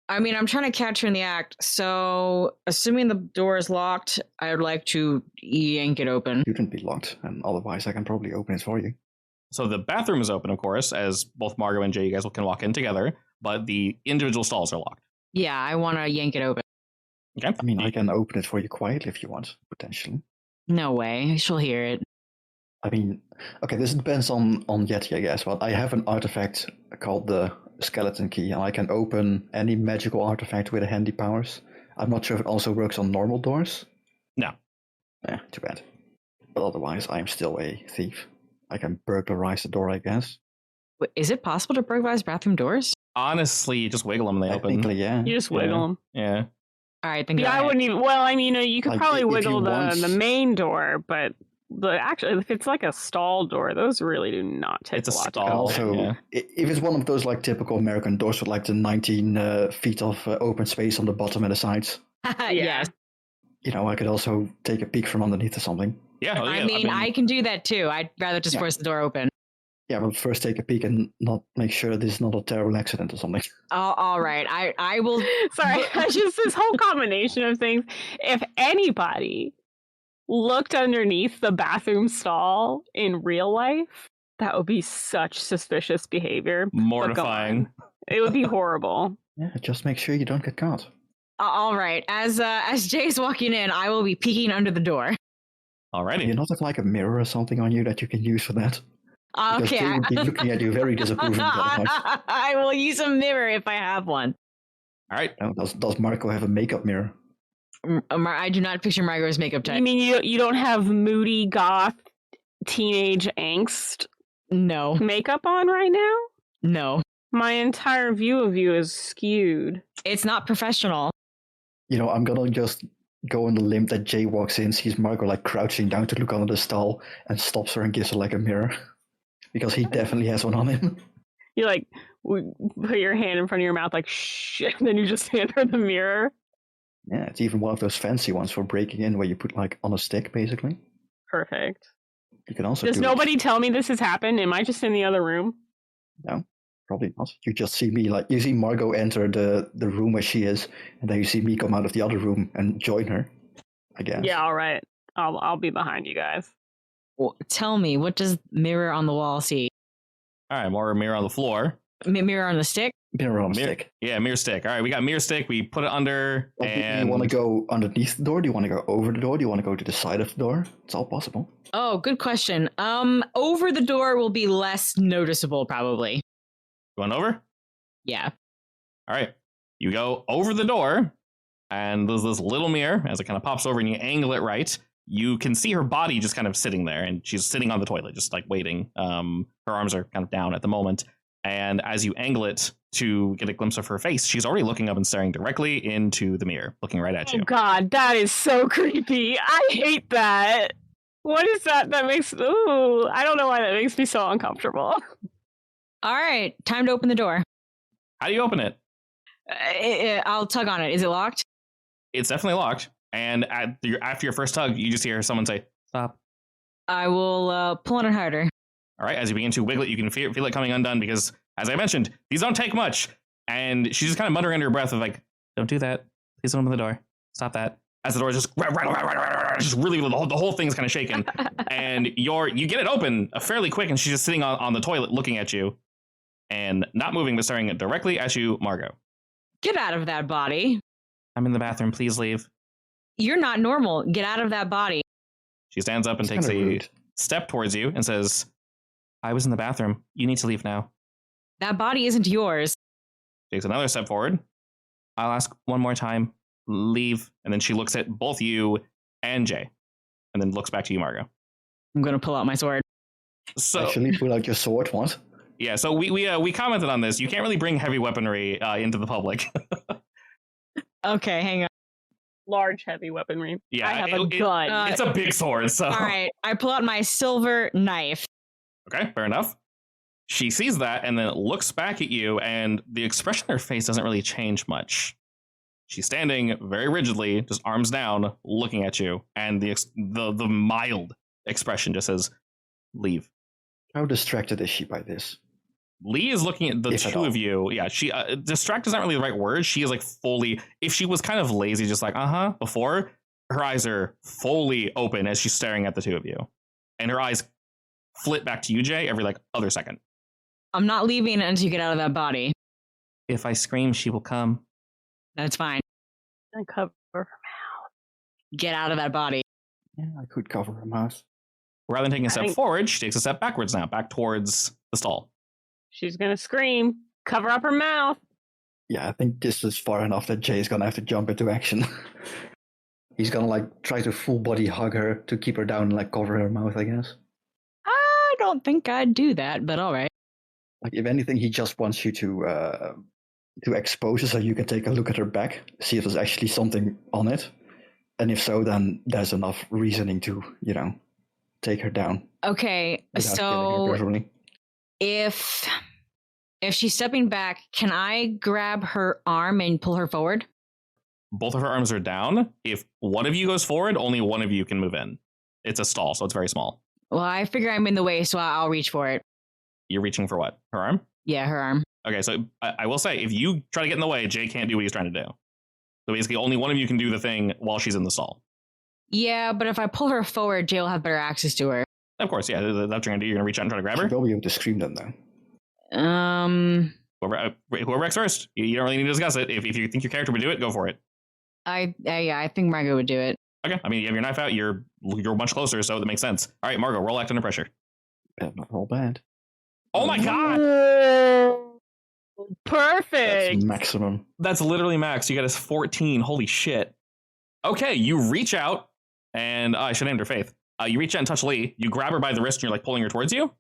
[SPEAKER 1] I mean, I'm trying to catch her in the act, so assuming the door is locked, I would like to yank it open.
[SPEAKER 3] You shouldn't be locked, and otherwise I can probably open it for you.
[SPEAKER 2] So the bathroom is open, of course, as both Margot and Jay, you guys can walk in together, but the individual stalls are locked.
[SPEAKER 1] Yeah, I want to yank it open.
[SPEAKER 2] Okay.
[SPEAKER 3] I mean, I can open it for you quietly if you want, potentially.
[SPEAKER 1] No way. She'll hear it.
[SPEAKER 3] I mean, okay, this depends on Yeti, I guess, but I have an artifact called the Skeleton Key, and I can open any magical artifact with handy powers. I'm not sure if it also works on normal doors.
[SPEAKER 2] No.
[SPEAKER 3] Yeah, too bad. But otherwise, I'm still a thief. I can burglarize the door, I guess.
[SPEAKER 1] Wait, is it possible to burglarize bathroom doors?
[SPEAKER 2] Honestly, you just wiggle them and they open.
[SPEAKER 3] Technically, yeah.
[SPEAKER 4] You just wiggle them.
[SPEAKER 2] Yeah.
[SPEAKER 1] All right, then go
[SPEAKER 4] I
[SPEAKER 1] ahead.
[SPEAKER 4] wouldn't even. Well, I mean, you could probably wiggle the main door, but actually, if it's like a stall door, those really do not take
[SPEAKER 2] It's a
[SPEAKER 4] a lot.
[SPEAKER 2] stall.
[SPEAKER 3] Also, if it's one of those typical American doors with the 19 feet of open space on the bottom and the sides.
[SPEAKER 1] Yes.
[SPEAKER 3] I could also take a peek from underneath or something.
[SPEAKER 2] Yeah,
[SPEAKER 1] I mean, I can do that too. I'd rather just force the door open.
[SPEAKER 3] Yeah, but first take a peek and not make sure this is not a terrible accident or something.
[SPEAKER 1] All right. I will.
[SPEAKER 4] Sorry, just this whole combination of things. If anybody looked underneath the bathroom stall in real life, that would be such suspicious behavior.
[SPEAKER 2] Mortifying.
[SPEAKER 4] It would be horrible.
[SPEAKER 3] Yeah, just make sure you don't get caught.
[SPEAKER 1] All right. As Jay's walking in, I will be peeking under the door.
[SPEAKER 2] Alrighty.
[SPEAKER 3] You not have like a mirror or something on you that you can use for that? Because
[SPEAKER 1] Okay.
[SPEAKER 3] Jay would be looking at you very disapprovingly.
[SPEAKER 1] I will use a mirror if I have one.
[SPEAKER 2] All right.
[SPEAKER 3] Does Marco have a makeup mirror?
[SPEAKER 1] I do not picture Margot's makeup type.
[SPEAKER 4] You mean you don't have moody goth teenage angst
[SPEAKER 1] No.
[SPEAKER 4] makeup on right now?
[SPEAKER 1] No.
[SPEAKER 4] My entire view of you is skewed.
[SPEAKER 1] It's not professional.
[SPEAKER 3] I'm gonna just go on the limb that Jay walks in, sees Marco like crouching down to look under the stall, and stops her and gives her like a mirror. Because he definitely has one on him.
[SPEAKER 4] You like put your hand in front of your mouth like shh, and then you just hand her the mirror.
[SPEAKER 3] Yeah, it's even one of those fancy ones for breaking in where you put like on a stick, basically.
[SPEAKER 4] Perfect.
[SPEAKER 3] You can also
[SPEAKER 4] Does nobody tell me this has happened? Am I just in the other room?
[SPEAKER 3] No, probably not. You just see me, like, you see Margot enter the room where she is, and then you see me come out of the other room and join her, I guess.
[SPEAKER 4] Yeah, all right. I'll be behind you guys.
[SPEAKER 1] Well, tell me, what does mirror on the wall see?
[SPEAKER 2] All right, more mirror on the floor.
[SPEAKER 1] Mirror on the stick?
[SPEAKER 3] Mirror on a stick.
[SPEAKER 2] Yeah, mirror stick. All right, we got mirror stick. We put it under.
[SPEAKER 3] Well,
[SPEAKER 2] and
[SPEAKER 3] do you want to go underneath the door? Do you want to go over the door? Do you want to go to the side of the door? It's all possible.
[SPEAKER 1] Oh, good question. Over the door will be less noticeable, probably.
[SPEAKER 2] Going over?
[SPEAKER 1] Yeah.
[SPEAKER 2] All right. You go over the door, and there's this little mirror. As it kind of pops over and you angle it right, you can see her body just kind of sitting there, and she's sitting on the toilet, just like waiting. Her arms are kind of down at the moment. And as you angle it to get a glimpse of her face, she's already looking up and staring directly into the mirror, looking right at you.
[SPEAKER 4] Oh God, that is so creepy. I hate that. What is that? That makes I don't know why that makes me so uncomfortable.
[SPEAKER 1] All right, time to open the door.
[SPEAKER 2] How do you open it?
[SPEAKER 1] I'll tug on it. Is it locked?
[SPEAKER 2] It's definitely locked. And after your first tug, you just hear someone say, "Stop."
[SPEAKER 1] I will pull on it harder.
[SPEAKER 2] All right, as you begin to wiggle it, you can feel it coming undone because, as I mentioned, these don't take much. And she's just kind of muttering under her breath of like, "Don't do that. Please don't open the door. Stop that." As the door just really, the whole thing's kind of shaking. And you get it open fairly quick, and she's just sitting on the toilet looking at you and not moving, but staring directly at you, Margot.
[SPEAKER 1] Get out of that body.
[SPEAKER 2] I'm in the bathroom. Please leave.
[SPEAKER 1] You're not normal. Get out of that body.
[SPEAKER 2] She stands up and takes a step towards you and says, "I was in the bathroom. You need to leave now."
[SPEAKER 1] That body isn't yours.
[SPEAKER 2] Takes another step forward. "I'll ask one more time. Leave." And then she looks at both you and Jay, and then looks back to you, Margot.
[SPEAKER 1] I'm gonna pull out my sword.
[SPEAKER 2] So
[SPEAKER 3] actually, pull out your sword. What?
[SPEAKER 2] Yeah. So we commented on this. You can't really bring heavy weaponry into the public.
[SPEAKER 1] Okay, hang on.
[SPEAKER 4] Large, heavy weaponry.
[SPEAKER 2] Yeah,
[SPEAKER 4] I have a gun.
[SPEAKER 2] It's a big sword. So
[SPEAKER 1] All right, I pull out my silver knife.
[SPEAKER 2] Okay, fair enough. She sees that and then looks back at you, and the expression on her face doesn't really change much. She's standing very rigidly, just arms down, looking at you, and the mild expression just says, "Leave."
[SPEAKER 3] How distracted is she by this?
[SPEAKER 2] Lee is looking at the
[SPEAKER 3] If at
[SPEAKER 2] two
[SPEAKER 3] all.
[SPEAKER 2] of you. Yeah, she distract is not really the right word. She is like fully. If she was kind of lazy, just like before, her eyes are fully open as she's staring at the two of you, and her eyes flit back to you, Jay, every like other second.
[SPEAKER 1] I'm not leaving until you get out of that body.
[SPEAKER 2] If I scream, she will come.
[SPEAKER 1] That's fine.
[SPEAKER 4] And cover her.
[SPEAKER 1] Get out of that body.
[SPEAKER 3] Yeah, I could cover her mouth.
[SPEAKER 2] Rather than taking a step
[SPEAKER 4] think-
[SPEAKER 2] forward, she takes a step backwards now, back towards the stall.
[SPEAKER 4] She's gonna scream. Cover up her mouth.
[SPEAKER 3] Yeah, I think this is far enough that Jay's gonna have to jump into action. He's gonna like try to full body hug her to keep her down and like cover her mouth, I guess.
[SPEAKER 1] I don't think I'd do that, but all right.
[SPEAKER 3] Like if anything, he just wants you to expose her so you can take a look at her back, see if there's actually something on it. And if so, then there's enough reasoning to, take her down.
[SPEAKER 1] Okay,
[SPEAKER 3] without killing her
[SPEAKER 1] so
[SPEAKER 3] brutally.
[SPEAKER 1] if she's stepping back, can I grab her arm and pull her forward?
[SPEAKER 2] both of her arms are down. If one of you goes forward, only one of you can move in. It's a stall, so it's very small.
[SPEAKER 1] Well, I figure I'm in the way, so I'll reach for it.
[SPEAKER 2] You're reaching for what? Her arm?
[SPEAKER 1] Yeah, her arm.
[SPEAKER 2] Okay, so I will say, if you try to get in the way, Jay can't do what he's trying to do. So basically, only one of you can do the thing while she's in the stall.
[SPEAKER 1] Yeah, but if I pull her forward, Jay will have better access to her.
[SPEAKER 2] Of course, yeah, that's what you're going to do. You're going to reach out and try to grab her?
[SPEAKER 3] She'll be able to scream them, though.
[SPEAKER 2] Whoever acts first. You don't really need to discuss it. If you think your character would do it, go for it.
[SPEAKER 1] I think Margot would do it.
[SPEAKER 2] Okay, I mean, you have your knife out. You're much closer, so that makes sense. All right, Margot, roll act under pressure.
[SPEAKER 3] Not all bad.
[SPEAKER 2] Oh my god!
[SPEAKER 4] Perfect.
[SPEAKER 3] That's maximum.
[SPEAKER 2] That's literally max. You got a 14. Holy shit. Okay, you reach out, and I should name her Faith. You reach out and touch Lee. You grab her by the wrist, and you're like pulling her towards you.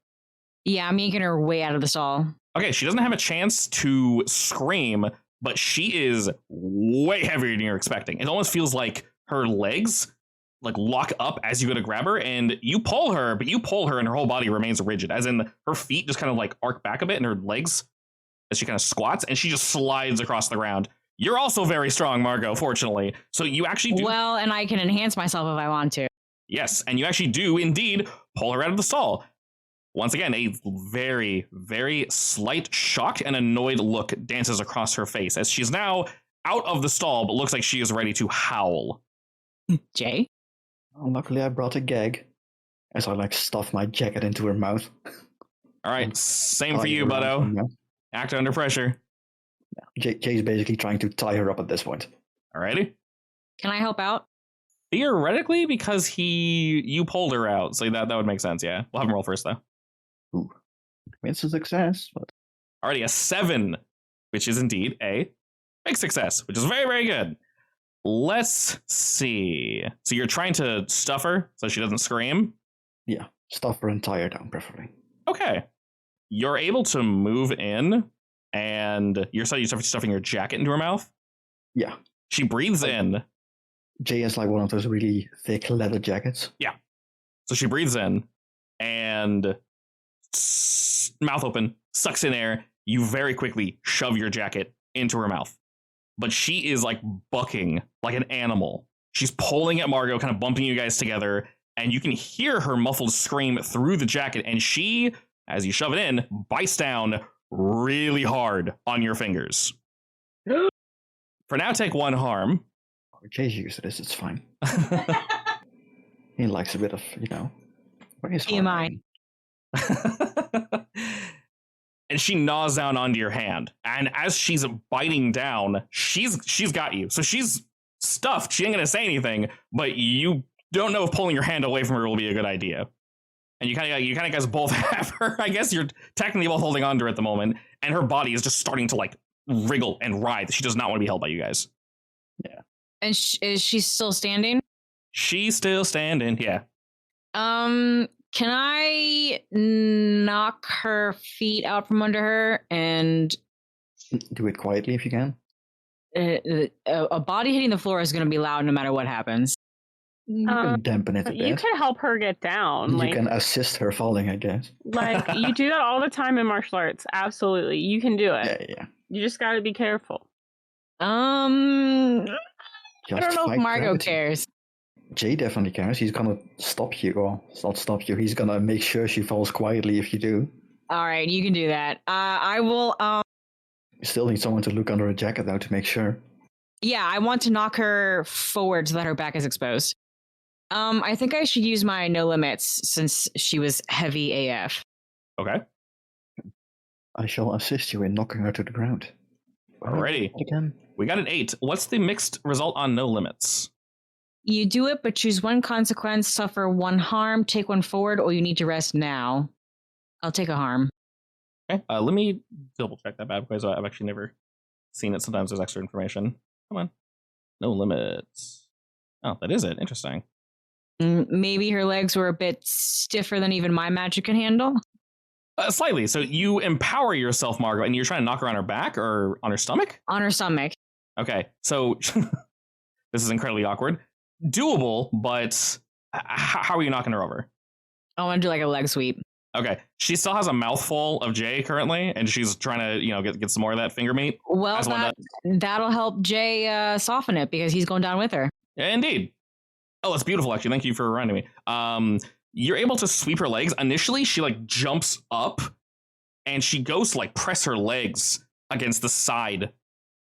[SPEAKER 1] Yeah, I'm yanking her way out of the stall.
[SPEAKER 2] Okay, she doesn't have a chance to scream, but she is way heavier than you're expecting. It almost feels like her legs like lock up as you go to grab her, and you pull her, but you pull her and her whole body remains rigid, as in her feet just kind of like arc back a bit, and her legs, as she kind of squats, and she just slides across the ground. You're also very strong, Margot, fortunately. So you actually do...
[SPEAKER 1] Well, and I can enhance myself if I want to.
[SPEAKER 2] Yes, and you actually do indeed pull her out of the stall. Once again, a very, very slight shocked and annoyed look dances across her face as she's now out of the stall, but looks like she is ready to howl.
[SPEAKER 1] Jay?
[SPEAKER 3] Well, luckily I brought a gag, as I stuff my jacket into her mouth.
[SPEAKER 2] All right, same for you, Butto. Act under pressure.
[SPEAKER 3] Jay's basically trying to tie her up at this point.
[SPEAKER 2] Alrighty.
[SPEAKER 1] Can I help out?
[SPEAKER 2] Theoretically, because you pulled her out, so that would make sense, yeah. We'll have him roll first, though.
[SPEAKER 3] Ooh. It's a success, but...
[SPEAKER 2] Alrighty, a 7, which is indeed a big success, which is very, very good. Let's see. So you're trying to stuff her so she doesn't scream?
[SPEAKER 3] Yeah, stuff her and tie her down, preferably.
[SPEAKER 2] Okay. You're able to move in, and you're stuffing your jacket into her mouth?
[SPEAKER 3] Yeah.
[SPEAKER 2] She breathes in.
[SPEAKER 3] Jay has one of those really thick leather jackets.
[SPEAKER 2] Yeah. So she breathes in, and mouth open, sucks in air. You very quickly shove your jacket into her mouth. But she is bucking like an animal. She's pulling at Margot, kind of bumping you guys together, and you can hear her muffled scream through the jacket, and she, as you shove it in, bites down really hard on your fingers. For now, take 1 harm.
[SPEAKER 3] Jay's used to this, it's fine. He likes a bit of, where is
[SPEAKER 1] Do you mind?
[SPEAKER 2] And she gnaws down onto your hand. And as she's biting down, she's got you. So she's stuffed. She ain't gonna say anything, but you don't know if pulling your hand away from her will be a good idea. And you kind of guys both have her. I guess you're technically both holding on to her at the moment, and her body is just starting to wriggle and writhe. She does not want to be held by you guys.
[SPEAKER 3] Yeah.
[SPEAKER 1] And is she still standing?
[SPEAKER 2] She's still standing. Yeah.
[SPEAKER 1] Can I knock her feet out from under her and
[SPEAKER 3] do it quietly if you can?
[SPEAKER 1] A body hitting the floor is going to be loud no matter what happens.
[SPEAKER 3] You can dampen it a bit.
[SPEAKER 4] You can help her get down.
[SPEAKER 3] You can assist her falling, I guess.
[SPEAKER 4] You do that all the time in martial arts. Absolutely. You can do it.
[SPEAKER 3] Yeah.
[SPEAKER 4] You just got to be careful.
[SPEAKER 1] I don't know if Margot cares.
[SPEAKER 3] Jay definitely cares. He's gonna stop you, or not stop you. He's gonna make sure she falls quietly if you do.
[SPEAKER 1] All right, you can do that. I will.
[SPEAKER 3] You still need someone to look under her jacket though to make sure.
[SPEAKER 1] Yeah, I want to knock her forward so that her back is exposed. I think I should use my no limits since she was heavy AF.
[SPEAKER 2] Okay.
[SPEAKER 3] I shall assist you in knocking her to the ground.
[SPEAKER 2] Alrighty.
[SPEAKER 3] Again.
[SPEAKER 2] We got an 8. What's the mixed result on no limits?
[SPEAKER 1] You do it, but choose 1 consequence, suffer 1 harm, take 1 forward, or you need to rest now. I'll take a harm.
[SPEAKER 2] Okay. Let me double check that bad because I've actually never seen it. Sometimes there's extra information. Come on. No limits. Oh, that is it. Interesting.
[SPEAKER 1] Maybe her legs were a bit stiffer than even my magic can handle.
[SPEAKER 2] Slightly. So you empower yourself, Margaret, and you're trying to knock her on her back or on her stomach?
[SPEAKER 1] On her stomach.
[SPEAKER 2] Okay. So this is incredibly awkward. Doable, but how are you knocking her over?
[SPEAKER 1] I want to do a leg sweep.
[SPEAKER 2] Okay. She still has a mouthful of Jay currently, and she's trying to, get some more of that finger meat.
[SPEAKER 1] Well, that'll help Jay soften it because he's going down with her.
[SPEAKER 2] Yeah, indeed. Oh, it's beautiful, actually. Thank you for reminding me. You're able to sweep her legs. Initially, she jumps up, and she goes to press her legs against the side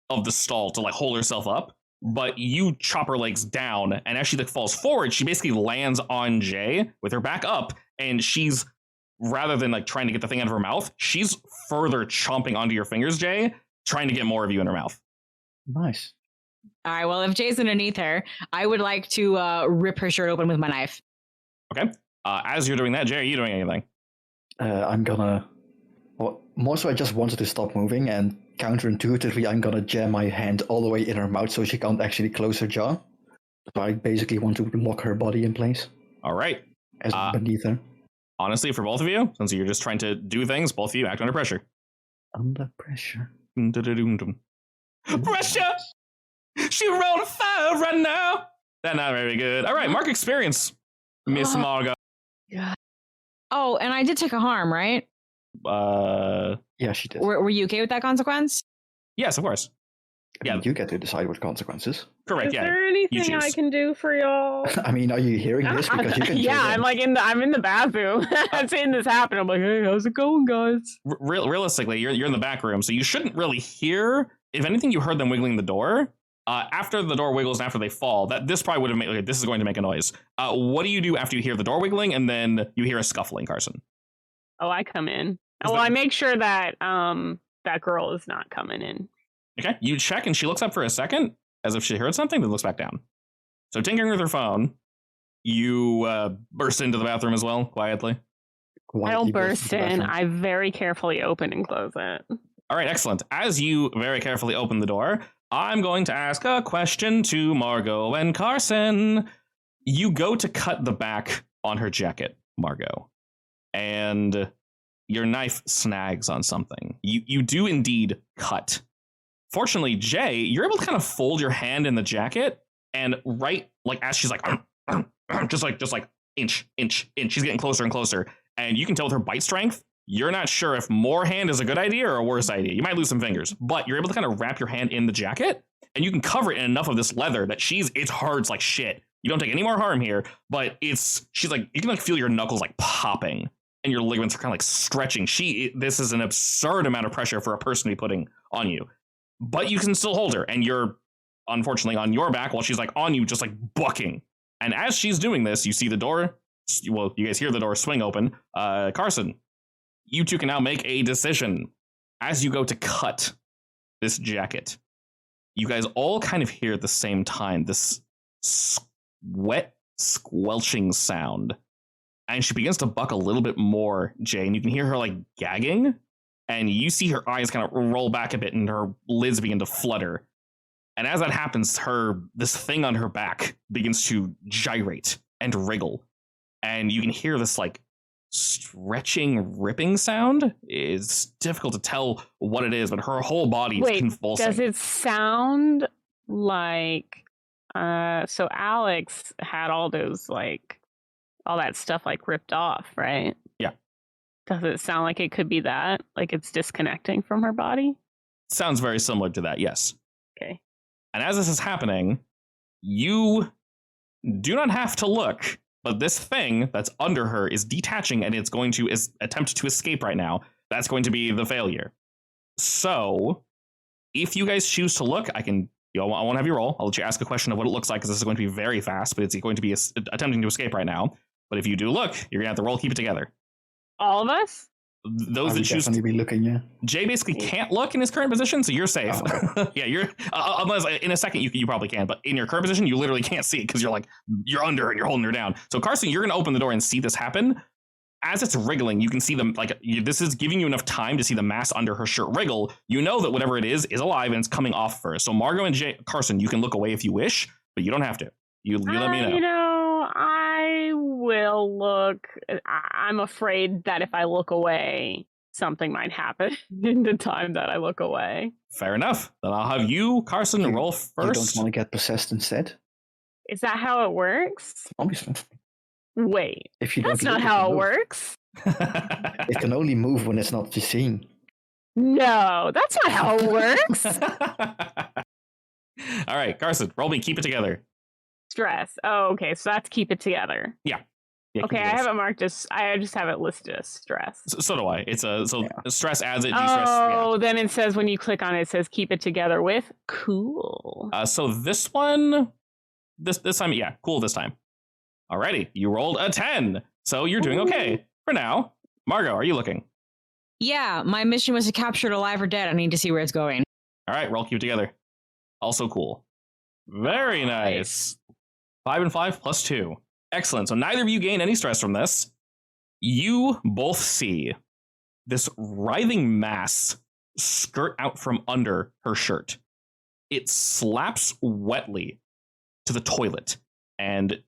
[SPEAKER 2] of the stall to hold herself up. But you chop her legs down, and as she falls forward, she basically lands on Jay with her back up, and she's, rather than trying to get the thing out of her mouth, she's further chomping onto your fingers, Jay, trying to get more of you in her mouth.
[SPEAKER 3] Nice.
[SPEAKER 1] All right, well, if Jay's underneath her, I would like to rip her shirt open with my knife.
[SPEAKER 2] Okay. As you're doing that, Jay, are you doing anything?
[SPEAKER 3] I'm gonna... Well, more so I just wanted to stop moving, and counterintuitively, I'm gonna jam my hand all the way in her mouth so she can't actually close her jaw. So I basically want to lock her body in place.
[SPEAKER 2] All right.
[SPEAKER 3] As beneath her.
[SPEAKER 2] Honestly, for both of you, since you're just trying to do things, both of you act under pressure.
[SPEAKER 3] Under pressure.
[SPEAKER 2] Pressure! She rolled a fire right now! That's not very good. All right, mark experience, Miss Margot.
[SPEAKER 1] Yeah. Oh, and I did take a harm, right?
[SPEAKER 3] Yeah, she did.
[SPEAKER 1] Were you okay with that consequence?
[SPEAKER 2] Yes, of course.
[SPEAKER 3] I mean, you get to decide what consequences.
[SPEAKER 2] Correct.
[SPEAKER 4] Is there anything I can do for y'all?
[SPEAKER 3] I mean, are you hearing this? Because you can.
[SPEAKER 4] Yeah, I'm in the bathroom. I'm seeing this happen. I'm like, hey, how's it going, guys?
[SPEAKER 2] Realistically, you're in the back room, so you shouldn't really hear. If anything, you heard them wiggling the door. After the door wiggles and after they fall, this probably would have made. This is going to make a noise. What do you do after you hear the door wiggling and then you hear a scuffling, Carson?
[SPEAKER 4] Oh, I come in. I make sure that that girl is not coming in.
[SPEAKER 2] Okay, you check and she looks up for a second as if she heard something, then looks back down. So tinkering with her phone, you burst into the bathroom as well, quietly.
[SPEAKER 4] I don't burst in. I very carefully open and close it.
[SPEAKER 2] All right, excellent. As you very carefully open the door, I'm going to ask a question to Margot and Carson. You go to cut the back on her jacket, Margot, and your knife snags on something. You do indeed cut. Fortunately, Jay, you're able to kind of fold your hand in the jacket, and right as she's just inch, she's getting closer and closer, and you can tell with her bite strength, you're not sure if more hand is a good idea or a worse idea. You might lose some fingers, but you're able to kind of wrap your hand in the jacket, and you can cover it in enough of this leather that it hurts like shit. You don't take any more harm here, but you can feel your knuckles popping, and your ligaments are kind of stretching. This is an absurd amount of pressure for a person to be putting on you. But you can still hold her, and you're unfortunately on your back while she's on you, just bucking. And as she's doing this, you see the door. Well, you guys hear the door swing open. Carson, you two can now make a decision. As you go to cut this jacket, you guys all kind of hear at the same time this wet squelching sound. And she begins to buck a little bit more, Jay, and you can hear her gagging. And you see her eyes kind of roll back a bit and her lids begin to flutter. And as that happens, this thing on her back begins to gyrate and wriggle. And you can hear this stretching, ripping sound. It's difficult to tell what it is, but her whole body is convulsing.
[SPEAKER 4] Does it sound like... so Alex had all those, all that stuff, ripped off, right?
[SPEAKER 2] Yeah.
[SPEAKER 4] Does it sound like it could be that? It's disconnecting from her body?
[SPEAKER 2] Sounds very similar to that, yes.
[SPEAKER 4] Okay.
[SPEAKER 2] And as this is happening, you do not have to look, but this thing that's under her is detaching and it's going to attempt to escape right now. That's going to be the failure. So, if you guys choose to look, I won't have you roll. I'll let you ask a question of what it looks like because this is going to be very fast, but it's going to be attempting to escape right now. But if you do look, you're going to have to roll, keep it together.
[SPEAKER 4] All of us?
[SPEAKER 2] Those that choose
[SPEAKER 3] to be looking, yeah.
[SPEAKER 2] Jay basically can't look in his current position, so you're safe. Oh. Yeah, you're unless in a second you probably can, but in your current position you literally can't see it because you're under and you're holding her down. So Carson, you're going to open the door and see this happen. As it's wriggling, you can see them this is giving you enough time to see the mass under her shirt wriggle. You know that whatever it is alive and it's coming off first. So Margot and Carson, you can look away if you wish, but you don't have to. You let me know.
[SPEAKER 4] I will look. I'm afraid that if I look away, something might happen in the time that I look away.
[SPEAKER 2] Fair enough. Then I'll have you, Carson, roll first.
[SPEAKER 3] You don't want to get possessed instead?
[SPEAKER 4] Is that how it works?
[SPEAKER 3] Obviously.
[SPEAKER 4] Wait,
[SPEAKER 3] if you
[SPEAKER 4] that's not how it works.
[SPEAKER 3] It can only move when it's not seen.
[SPEAKER 4] No, that's not how it works.
[SPEAKER 2] All right, Carson, roll me. Keep it together.
[SPEAKER 4] Stress. Oh, okay. So that's keep it together.
[SPEAKER 2] Yeah,
[SPEAKER 4] Okay, I have it marked as. I just have it listed as stress.
[SPEAKER 2] So do I. It's stress adds it.
[SPEAKER 4] Oh, then it says when you click on it, it says keep it together with. Cool.
[SPEAKER 2] So this one, this time, yeah, cool this time. Alrighty, you rolled a 10, so you're doing okay for now. Margot, are you looking?
[SPEAKER 1] Yeah, my mission was to capture it alive or dead. I need to see where it's going.
[SPEAKER 2] All right, roll keep it together. Also cool. Very nice. 5 and 5 plus 2. Excellent. So neither of you gain any stress from this. You both see this writhing mass skirt out from under her shirt. It slaps wetly to the toilet, and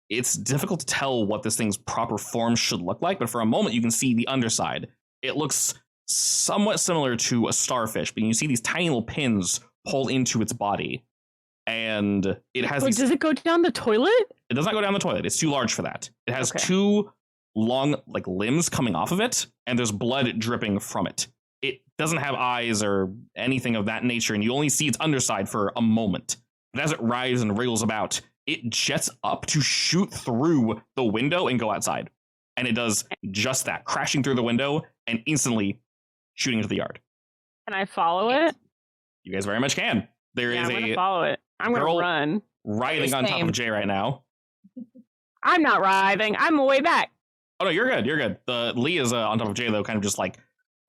[SPEAKER 2] it's difficult to tell what this thing's proper form should look like, but for a moment you can see the underside. It looks somewhat similar to a starfish, but you see these tiny little pins pull into its body. And it has...
[SPEAKER 4] Wait, does it go down the toilet?
[SPEAKER 2] It does not go down the toilet. It's too large for that. It has two long limbs coming off of it, and there's blood dripping from it. It doesn't have eyes or anything of that nature, and you only see its underside for a moment. But as it writhes and wriggles about, it jets up to shoot through the window and go outside. And it does just that, crashing through the window and instantly shooting into the yard.
[SPEAKER 4] Can I follow it?
[SPEAKER 2] You guys very much can. There is
[SPEAKER 4] I'm gonna follow it. I'm gonna run.
[SPEAKER 2] Writhing on top of Jay right now.
[SPEAKER 4] I'm not writhing. I'm way back.
[SPEAKER 2] Oh no, you're good. You're good. Lee is on top of Jay though, kind of just like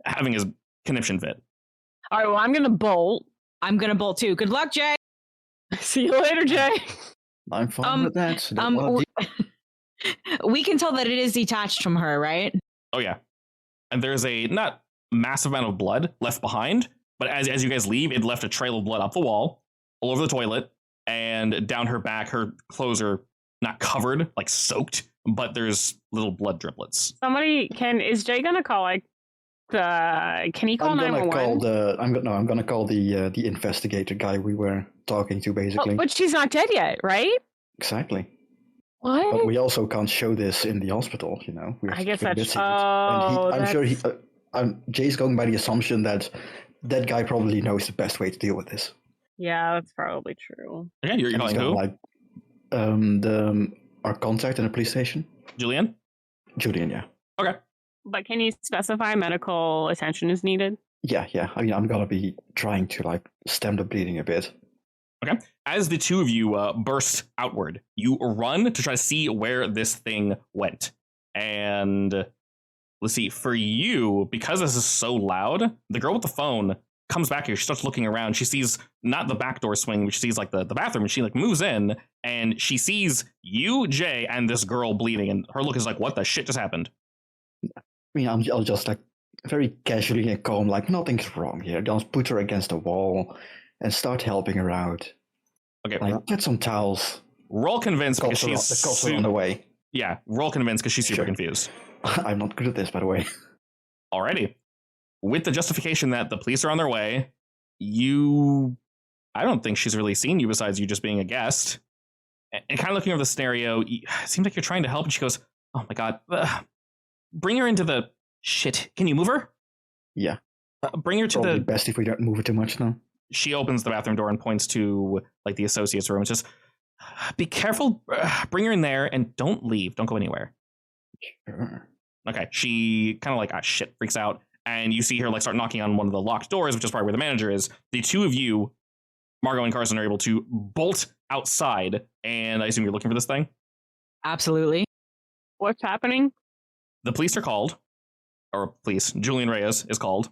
[SPEAKER 2] having his conniption fit.
[SPEAKER 4] All right, well, I'm gonna bolt.
[SPEAKER 1] I'm gonna bolt too. Good luck, Jay.
[SPEAKER 4] See you later, Jay.
[SPEAKER 3] I'm fine with that.
[SPEAKER 1] We can tell that it is detached from her, right?
[SPEAKER 2] Oh yeah, and there's a not massive amount of blood left behind, but as you guys leave, it left a trail of blood up the wall, all over the toilet, and down her back. Her clothes are not covered, like soaked, but there's little blood driplets.
[SPEAKER 4] Is Jay gonna call can he call 911?
[SPEAKER 3] I'm gonna call the investigator guy we were talking to, basically.
[SPEAKER 4] But she's not dead yet, right?
[SPEAKER 3] Exactly.
[SPEAKER 4] What?
[SPEAKER 3] But we also can't show this in the hospital, you know.
[SPEAKER 4] I guess that's...
[SPEAKER 3] Jay's going by the assumption that that guy probably knows the best way to deal with this.
[SPEAKER 4] Yeah, that's probably true.
[SPEAKER 2] Okay, you're calling who?
[SPEAKER 3] Like, our contact in the police station.
[SPEAKER 2] Julian,
[SPEAKER 3] yeah.
[SPEAKER 2] Okay.
[SPEAKER 4] But can you specify medical attention is needed?
[SPEAKER 3] Yeah. I mean, I'm gonna be trying to stem the bleeding a bit.
[SPEAKER 2] Okay. As the two of you burst outward, you run to try to see where this thing went. And let's see, for you, because this is so loud, the girl with the phone comes back here. She starts looking around. She sees not the back door swing, which she sees the bathroom, and she moves in, and she sees you, Jay, and this girl bleeding, and her look is like, what the shit just happened?
[SPEAKER 3] I mean, I'll just very casually and calm, nothing's wrong here. Just put her against the wall and start helping her out.
[SPEAKER 2] Okay.
[SPEAKER 3] Get some towels.
[SPEAKER 2] Roll convinced because
[SPEAKER 3] the cops are on the way.
[SPEAKER 2] Yeah, roll convinced because she's super confused.
[SPEAKER 3] I'm not good at this, by the way.
[SPEAKER 2] Alrighty. With the justification that the police are on their way, I don't think she's really seen you besides you just being a guest. And kind of looking over the scenario, it seems like you're trying to help, and she goes, oh my god, bring her into the... Shit, can you move her?
[SPEAKER 3] Yeah.
[SPEAKER 2] Bring her to
[SPEAKER 3] Probably best if we don't move it too much now.
[SPEAKER 2] She opens the bathroom door and points to the associate's room. It's just, be careful, bring her in there, and don't leave. Don't go anywhere.
[SPEAKER 3] Sure.
[SPEAKER 2] Okay, she kind of shit, freaks out. And you see her start knocking on one of the locked doors, which is probably where the manager is. The two of you, Margot and Carson, are able to bolt outside. And I assume you're looking for this thing?
[SPEAKER 1] Absolutely.
[SPEAKER 4] What's happening?
[SPEAKER 2] The police are called. Or police. Julian Reyes is called.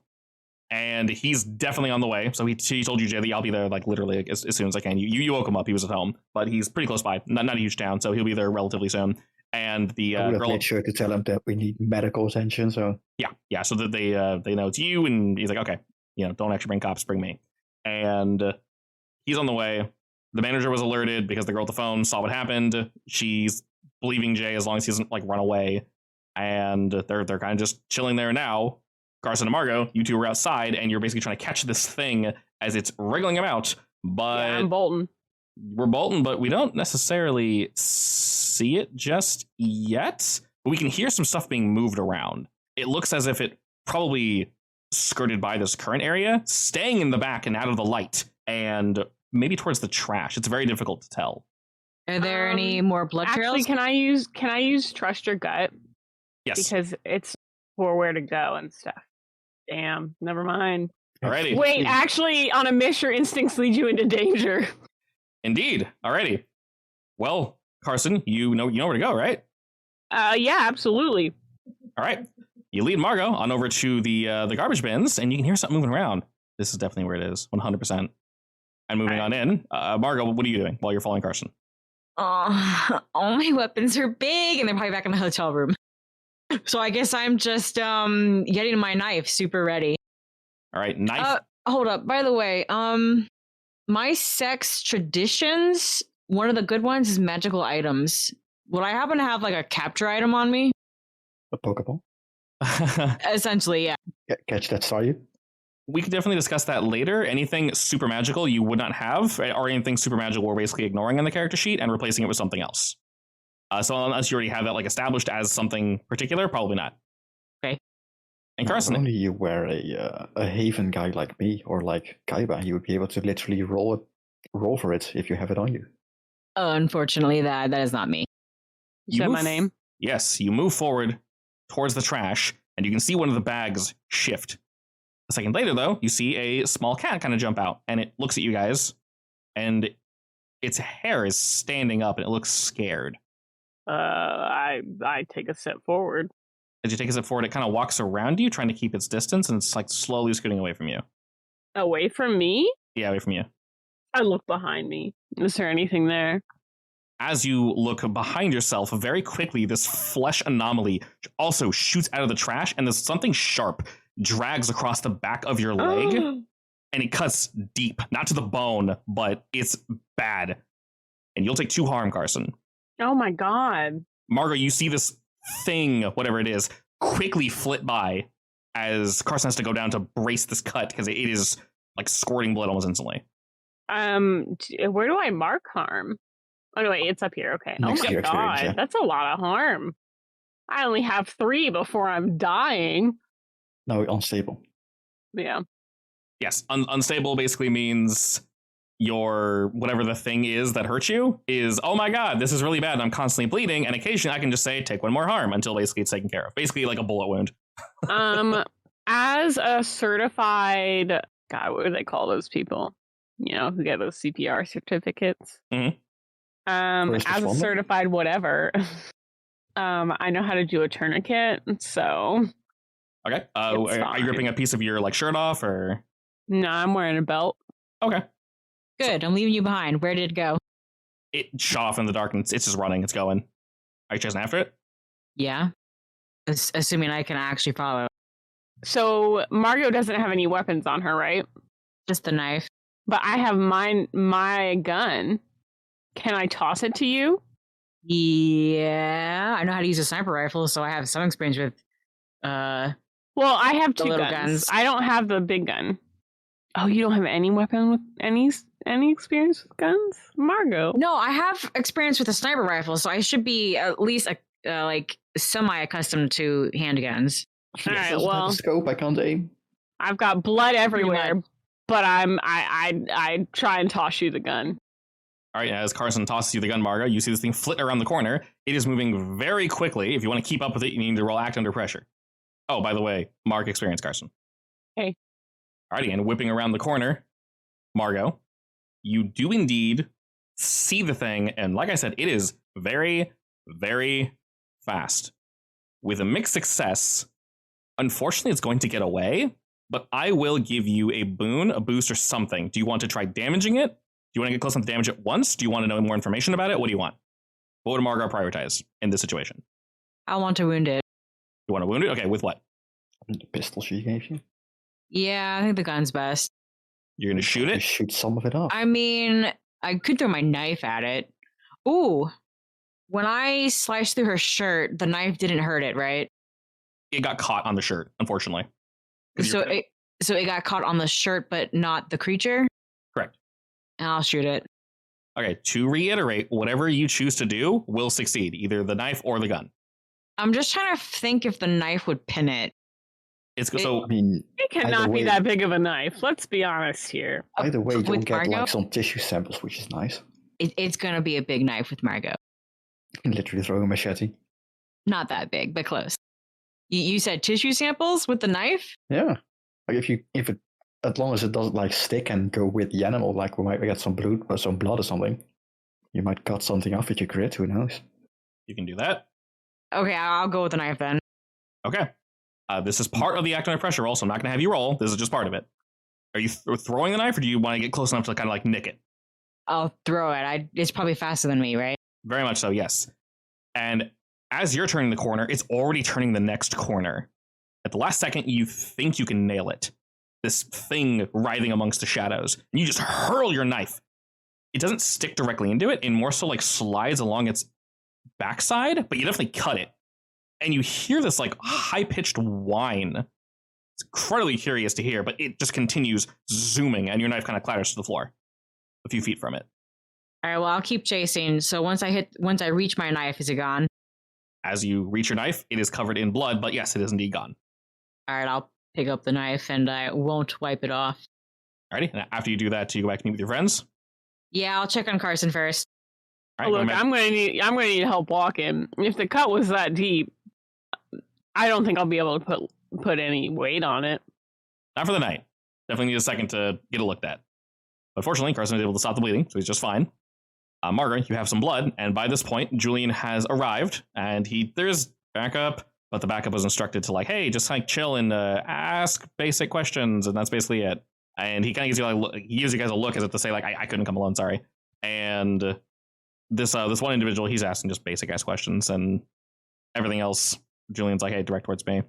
[SPEAKER 2] And he's definitely on the way. So he told you, Jay, that I'll be there literally as soon as I can. You woke him up. He was at home. But he's pretty close by. Not a huge town. So he'll be there relatively soon. And the girl
[SPEAKER 3] made sure to tell him that we need medical attention. So
[SPEAKER 2] yeah, so that they know it's you, and he's like, okay, don't actually bring cops, bring me. And he's on the way. The manager was alerted because the girl at the phone saw what happened. She's believing Jay as long as he doesn't run away, and they're kind of just chilling there now. Carson and Margot, you two are outside, and you're basically trying to catch this thing as it's wriggling about. But
[SPEAKER 4] yeah, I'm bolting.
[SPEAKER 2] We're bolting, but we don't necessarily see it just yet. but we can hear some stuff being moved around. It looks as if it probably skirted by this current area, staying in the back and out of the light, and maybe towards the trash. It's very difficult to tell.
[SPEAKER 1] Are there any more blood
[SPEAKER 4] Actually,
[SPEAKER 1] trails?
[SPEAKER 4] can I use trust your gut?
[SPEAKER 2] Yes.
[SPEAKER 4] Because it's for where to go and stuff. Damn, never mind.
[SPEAKER 2] Alrighty.
[SPEAKER 4] Wait, actually, on a miss, your instincts lead you into danger.
[SPEAKER 2] Indeed. Alrighty. Well, Carson, you know where to go, right?
[SPEAKER 4] Yeah, absolutely.
[SPEAKER 2] All right. You lead Margot on over to the garbage bins, and you can hear something moving around. This is definitely where it is, 100%. And moving on in, Margot, what are you doing while you're following Carson?
[SPEAKER 1] All my weapons are big, and they're probably back in the hotel room. So I guess I'm just getting my knife super ready.
[SPEAKER 2] All right, knife.
[SPEAKER 1] Hold up. By the way, my sex traditions, one of the good ones is magical items. Would I happen to have like a capture item on me?
[SPEAKER 3] A Pokeball?
[SPEAKER 1] Essentially, yeah.
[SPEAKER 3] Catch that, saw you?
[SPEAKER 2] We can definitely discuss that later. Anything super magical you would not have, or anything super magical we're basically ignoring in the character sheet and replacing it with something else. So unless you already have that like established as something particular, probably not.
[SPEAKER 1] Okay.
[SPEAKER 2] And Carson,
[SPEAKER 3] If only you were a Haven guy like me or like Kaiba, you would be able to literally roll for it if you have it on you.
[SPEAKER 1] Unfortunately, that is not me.
[SPEAKER 4] You said my name?
[SPEAKER 2] Yes, you move forward towards the trash, and you can see one of the bags shift. A second later, though, you see a small cat kind of jump out, and it looks at you guys, and its hair is standing up, and it looks scared.
[SPEAKER 4] I take a step forward.
[SPEAKER 2] As you take a step forward, it kind of walks around you, trying to keep its distance, and it's like slowly scooting away from you.
[SPEAKER 4] Away from me?
[SPEAKER 2] Yeah, away from you.
[SPEAKER 4] I look behind me. Is there anything there?
[SPEAKER 2] As you look behind yourself, very quickly, this flesh anomaly also shoots out of the trash, and there's something sharp drags across the back of your leg, and it cuts deep, not to the bone, but it's bad. And you'll take 2 harm, Carson.
[SPEAKER 4] Oh my god.
[SPEAKER 2] Margot, you see this thing, whatever it is, quickly flit by as Carson has to go down to brace this cut because it is like squirting blood almost instantly.
[SPEAKER 4] Where do I mark harm? Oh no, wait, it's up here. Okay.
[SPEAKER 3] Next
[SPEAKER 4] oh
[SPEAKER 3] to
[SPEAKER 4] my
[SPEAKER 3] your
[SPEAKER 4] god,
[SPEAKER 3] experience, yeah.
[SPEAKER 4] that's a lot of harm. I only have 3 before I'm dying.
[SPEAKER 3] No, unstable.
[SPEAKER 4] Yeah.
[SPEAKER 2] Yes, unstable basically means your whatever the thing is that hurts you is, oh my god, this is really bad, I'm constantly bleeding, and occasionally I can just say take 1 more harm until basically it's taken care of. Basically like a bullet wound.
[SPEAKER 4] As a certified, god, what do they call those people? You know, who get those CPR certificates.
[SPEAKER 2] Mhm.
[SPEAKER 3] First
[SPEAKER 4] As a
[SPEAKER 3] responder?
[SPEAKER 4] certified whatever, I know how to do a tourniquet, so
[SPEAKER 2] Okay. Are you ripping a piece of your like shirt off or?
[SPEAKER 4] no, I'm wearing a belt.
[SPEAKER 2] Okay.
[SPEAKER 1] Good. I'm leaving you behind. Where did it go?
[SPEAKER 2] It shot off in the dark and it's just running. It's going. Are you chasing after it?
[SPEAKER 1] Yeah. Assuming I can actually follow.
[SPEAKER 4] So Margot doesn't have any weapons on her, right?
[SPEAKER 1] Just the knife.
[SPEAKER 4] But I have my gun. Can I toss it to you?
[SPEAKER 1] Yeah. I know how to use a sniper rifle, so I have some experience with
[SPEAKER 4] Well, I have
[SPEAKER 1] The
[SPEAKER 4] 2
[SPEAKER 1] little
[SPEAKER 4] guns.
[SPEAKER 1] guns.
[SPEAKER 4] I don't have the big gun. Oh, you don't have any weapon with any experience with guns, Margot?
[SPEAKER 1] No, I have experience with a sniper rifle, so I should be at least like semi accustomed to handguns.
[SPEAKER 4] All right,
[SPEAKER 3] Yes, doesn't have
[SPEAKER 4] well,
[SPEAKER 3] a scope, I can't aim.
[SPEAKER 4] I've got blood everywhere, but I try and toss you the gun.
[SPEAKER 2] All right. As Carson tosses you the gun, Margo, you see this thing flit around the corner. It is moving very quickly. If you want to keep up with it, you need to roll act under pressure. Oh, by the way, mark experience, Carson.
[SPEAKER 4] Okay.
[SPEAKER 2] Alrighty, and whipping around the corner, Margo, you do indeed see the thing, and like I said, it is very, very fast. With a mixed success, unfortunately, it's going to get away, but I will give you a boon, a boost, or something. Do you want to try damaging it? Do you want to get close enough to damage it once? Do you want to know more information about it? What do you want? What would Margo prioritize in this situation?
[SPEAKER 1] I want to wound it.
[SPEAKER 2] You want to wound it? Okay, with what?
[SPEAKER 3] The pistol she gave you.
[SPEAKER 1] Yeah, I think the gun's best.
[SPEAKER 2] You're going to shoot
[SPEAKER 3] You
[SPEAKER 2] it?
[SPEAKER 3] shoot some of it off.
[SPEAKER 1] I mean, I could throw my knife at it. Ooh. When I sliced through her shirt, the knife didn't hurt it, right?
[SPEAKER 2] It got caught on the shirt, unfortunately. 'Cause
[SPEAKER 1] So
[SPEAKER 2] you're-
[SPEAKER 1] it got caught on the shirt, but not the creature?
[SPEAKER 2] Correct.
[SPEAKER 1] And I'll shoot it.
[SPEAKER 2] Okay, to reiterate, whatever you choose to do will succeed, either the knife or the gun.
[SPEAKER 1] I'm just trying to think if the knife would pin it.
[SPEAKER 2] So
[SPEAKER 3] I mean,
[SPEAKER 4] It cannot
[SPEAKER 3] either
[SPEAKER 4] be
[SPEAKER 3] way-
[SPEAKER 4] that big of a knife. Let's be honest here.
[SPEAKER 3] either way, you'll
[SPEAKER 1] With
[SPEAKER 3] get
[SPEAKER 1] Margot?
[SPEAKER 3] like some tissue samples, which is nice.
[SPEAKER 1] It's going to be a big knife with Margot.
[SPEAKER 3] You can literally throw a machete.
[SPEAKER 1] Not that big, but close. You said tissue samples with the knife?
[SPEAKER 3] Yeah, like if it, as long as it doesn't like stick and go with the animal, like we might get some blood or something. You might cut something off with your grit. Who knows?
[SPEAKER 2] you can do that.
[SPEAKER 1] Okay, I'll go with the knife then.
[SPEAKER 2] Okay. This is part of the act under pressure roll, so I'm not going to have you roll. This is just part of it. Are you throwing the knife, or do you want to get close enough to kind of like nick it?
[SPEAKER 1] I'll throw it. It's probably faster than me, right?
[SPEAKER 2] Very much so, yes. And as you're turning the corner, it's already turning the next corner. At the last second, you think you can nail it. This thing writhing amongst the shadows. And you just hurl your knife. It doesn't stick directly into it, and more so like slides along its backside, but you definitely cut it. And you hear this like high-pitched whine. It's incredibly curious to hear, but it just continues zooming, and your knife kind of clatters to the floor a few feet from it.
[SPEAKER 1] All right, well, I'll keep chasing. So once I reach my knife, is it gone?
[SPEAKER 2] As you reach your knife, it is covered in blood, but yes, it is indeed gone.
[SPEAKER 1] All right, I'll pick up the knife and I won't wipe it off.
[SPEAKER 2] Alrighty, and after you do that, you go back to meet with your friends.
[SPEAKER 1] Yeah, I'll check on Carson first.
[SPEAKER 2] All right,
[SPEAKER 4] Look, I'm gonna need help walking. If the cut was that deep, I don't think I'll be able to put any weight on it.
[SPEAKER 2] not for the night. Definitely need a second to get it looked at. But fortunately, Carson was able to stop the bleeding, so he's just fine. Margaret, you have some blood, and by this point, Julian has arrived, and there's backup, but the backup was instructed to like, hey, just like chill and ask basic questions, and that's basically it. And he kind of gives you guys a look as if to say like, I couldn't come alone, sorry. And this one individual, he's asking just basic ass questions, and everything else, Julian's like, hey, direct towards me.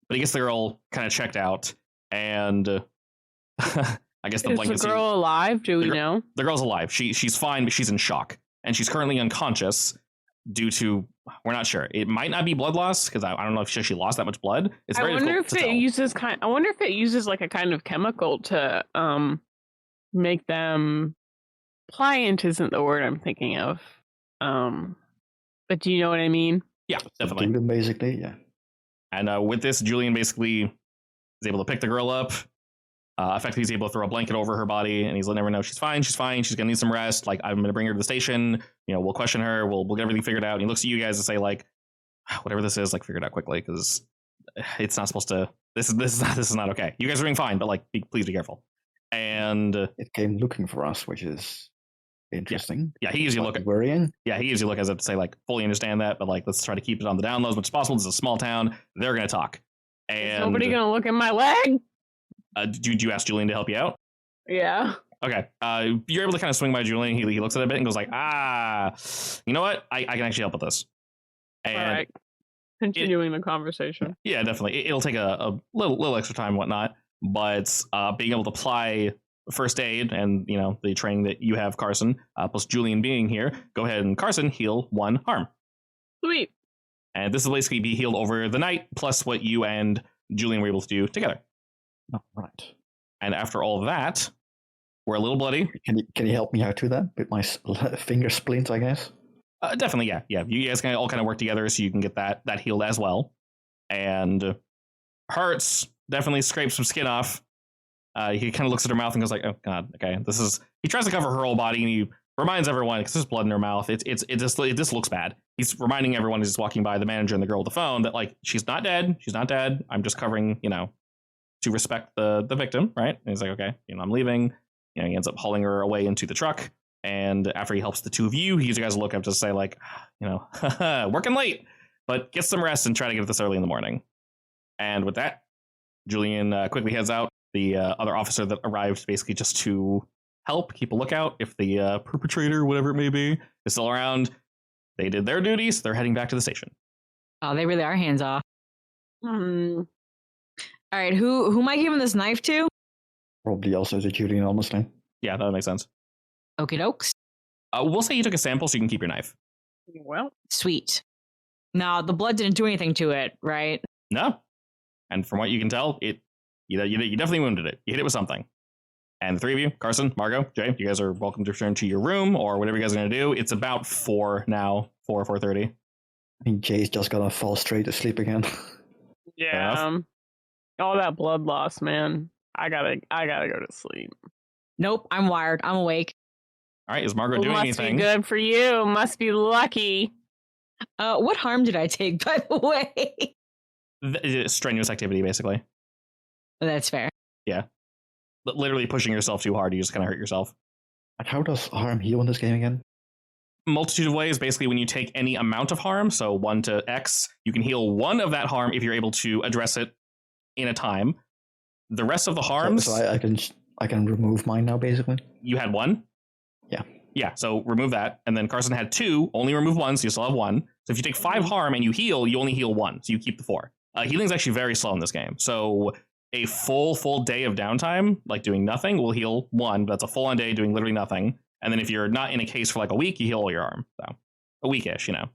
[SPEAKER 2] But he gets the girl kind of checked out, and I guess the
[SPEAKER 4] Is
[SPEAKER 2] blanket.
[SPEAKER 4] the girl alive? Do we know?
[SPEAKER 2] The girl's alive. She's fine, but she's in shock, and she's currently unconscious due to, we're not sure. It might not be blood loss because I don't know if she lost that much blood. It's very difficult to tell.
[SPEAKER 4] I wonder if it uses like a kind of chemical to make them. Pliant isn't the word I'm thinking of. But do you know what I mean?
[SPEAKER 2] Yeah, definitely.
[SPEAKER 3] Do them basically, yeah.
[SPEAKER 2] And with this, Julian basically is able to pick the girl up. Effectively, he's able to throw a blanket over her body, and he's letting her know she's fine. She's fine. She's gonna need some rest. Like, I'm gonna bring her to the station. You know, we'll question her. We'll get everything figured out. And he looks at you guys and say like, whatever this is, like, figure it out quickly because it's not supposed to. This is not okay. You guys are doing fine, but like, please be careful. And
[SPEAKER 3] It came looking for us, which is interesting.
[SPEAKER 2] yeah, he gives you a look.
[SPEAKER 3] Worrying.
[SPEAKER 2] Yeah, he gives you a look as if to say like, fully understand that, but like, let's try to keep it on the down low as much as possible. This is a small town. They're gonna talk.
[SPEAKER 4] Is
[SPEAKER 2] And
[SPEAKER 4] nobody gonna look at my leg?
[SPEAKER 2] did you ask Julian to help you out?
[SPEAKER 4] Yeah.
[SPEAKER 2] Okay. You're able to kind of swing by Julian. He looks at it a bit and goes like, you know what? I can actually help with this. And
[SPEAKER 4] All right. Continuing the conversation.
[SPEAKER 2] yeah, definitely. It'll take a little extra time and whatnot, but being able to apply first aid and, you know, the training that you have, Carson, plus Julian being here, go ahead and Carson heal 1 harm.
[SPEAKER 4] Sweet.
[SPEAKER 2] And this will basically be healed over the night, plus what you and Julian were able to do together.
[SPEAKER 3] Oh, right.
[SPEAKER 2] And after all of that, we're a little bloody.
[SPEAKER 3] Can you help me out with that? With my finger splint, I guess?
[SPEAKER 2] Definitely, yeah. You guys can all kind of work together so you can get that healed as well. And hurts, definitely scrapes some skin off. He kind of looks at her mouth and goes like, oh god, okay. He tries to cover her whole body and he reminds everyone, because there's blood in her mouth, it just looks bad. He's reminding everyone as he's walking by, the manager and the girl with the phone, that like, she's not dead. I'm just covering, you know, to respect the victim, right? And he's like, okay, you know, I'm leaving. You know, he ends up hauling her away into the truck. And after he helps the two of you, he gives you guys a look up to say like, you know, working late, but get some rest and try to get this early in the morning. And with that, Julian quickly heads out. The other officer that arrived basically just to help, keep a lookout if the perpetrator, whatever it may be, is still around. They did their duties. They're heading back to the station.
[SPEAKER 1] Oh, they really are hands off. All right, who am I giving this knife to?
[SPEAKER 3] Probably also to Julian, honestly.
[SPEAKER 2] Yeah, that makes sense.
[SPEAKER 1] Okie dokes.
[SPEAKER 2] We'll say you took a sample so you can keep your knife.
[SPEAKER 4] Well,
[SPEAKER 1] Sweet. Now, the blood didn't do anything to it, right?
[SPEAKER 2] No. And from what you can tell, you definitely wounded it. You hit it with something. And the three of you, Carson, Margot, Jay, you guys are welcome to return to your room or whatever you guys are going to do. It's about 4 now, 4:30.
[SPEAKER 3] I think Jay's just gonna fall straight to sleep again.
[SPEAKER 4] Yeah. All that blood loss, man. I gotta go to sleep.
[SPEAKER 1] Nope, I'm wired. I'm awake.
[SPEAKER 2] All right, is Margaret doing
[SPEAKER 4] Must
[SPEAKER 2] anything?
[SPEAKER 4] be good for you. Must be lucky.
[SPEAKER 1] What harm did I take, by the way?
[SPEAKER 2] Strenuous activity, basically.
[SPEAKER 1] That's fair.
[SPEAKER 2] Yeah. But literally pushing yourself too hard, you just kind of hurt yourself.
[SPEAKER 3] And how does harm heal in this game again?
[SPEAKER 2] Multitude of ways. Basically, when you take any amount of harm, so 1 to X, you can heal 1 of that harm if you're able to address it in a time. The rest of the harms...
[SPEAKER 3] So I can remove mine now, basically?
[SPEAKER 2] You had 1?
[SPEAKER 3] Yeah.
[SPEAKER 2] Yeah, so remove that. And then Carson had 2, only remove 1, so you still have 1. So if you take 5 harm and you heal, you only heal 1, so you keep the 4. Healing is actually very slow in this game. So a full day of downtime, like doing nothing, will heal 1, but that's a full-on day doing literally nothing. And then if you're not in a case for like a week, you heal all your arm. So a weekish, you know.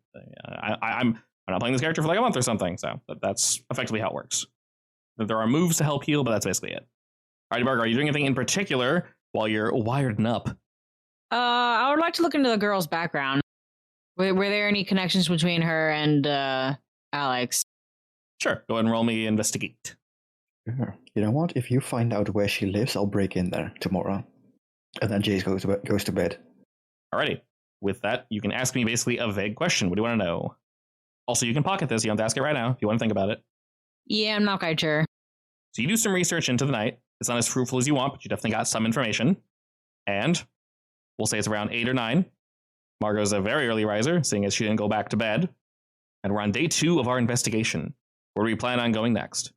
[SPEAKER 2] I'm not playing this character for like a month or something, so that's effectively how it works. There are moves to help heal, but that's basically it. All right, Mark, are you doing anything in particular while you're wired up?
[SPEAKER 1] I would like to look into the girl's background. Were there any connections between her and Alex?
[SPEAKER 2] Sure. Go ahead and roll me investigate.
[SPEAKER 3] Sure. You know what? If you find out where she lives, I'll break in there tomorrow. And then Jace goes to bed.
[SPEAKER 2] Alrighty. With that, you can ask me basically a vague question. What do you want to know? Also, you can pocket this. You don't have to ask it right now if you want to think about it.
[SPEAKER 1] Yeah, I'm not quite sure.
[SPEAKER 2] So you do some research into the night. It's not as fruitful as you want, but you definitely got some information. And we'll say it's around 8 or 9. Margot's a very early riser, seeing as she didn't go back to bed. And we're on day 2 of our investigation. Where do we plan on going next?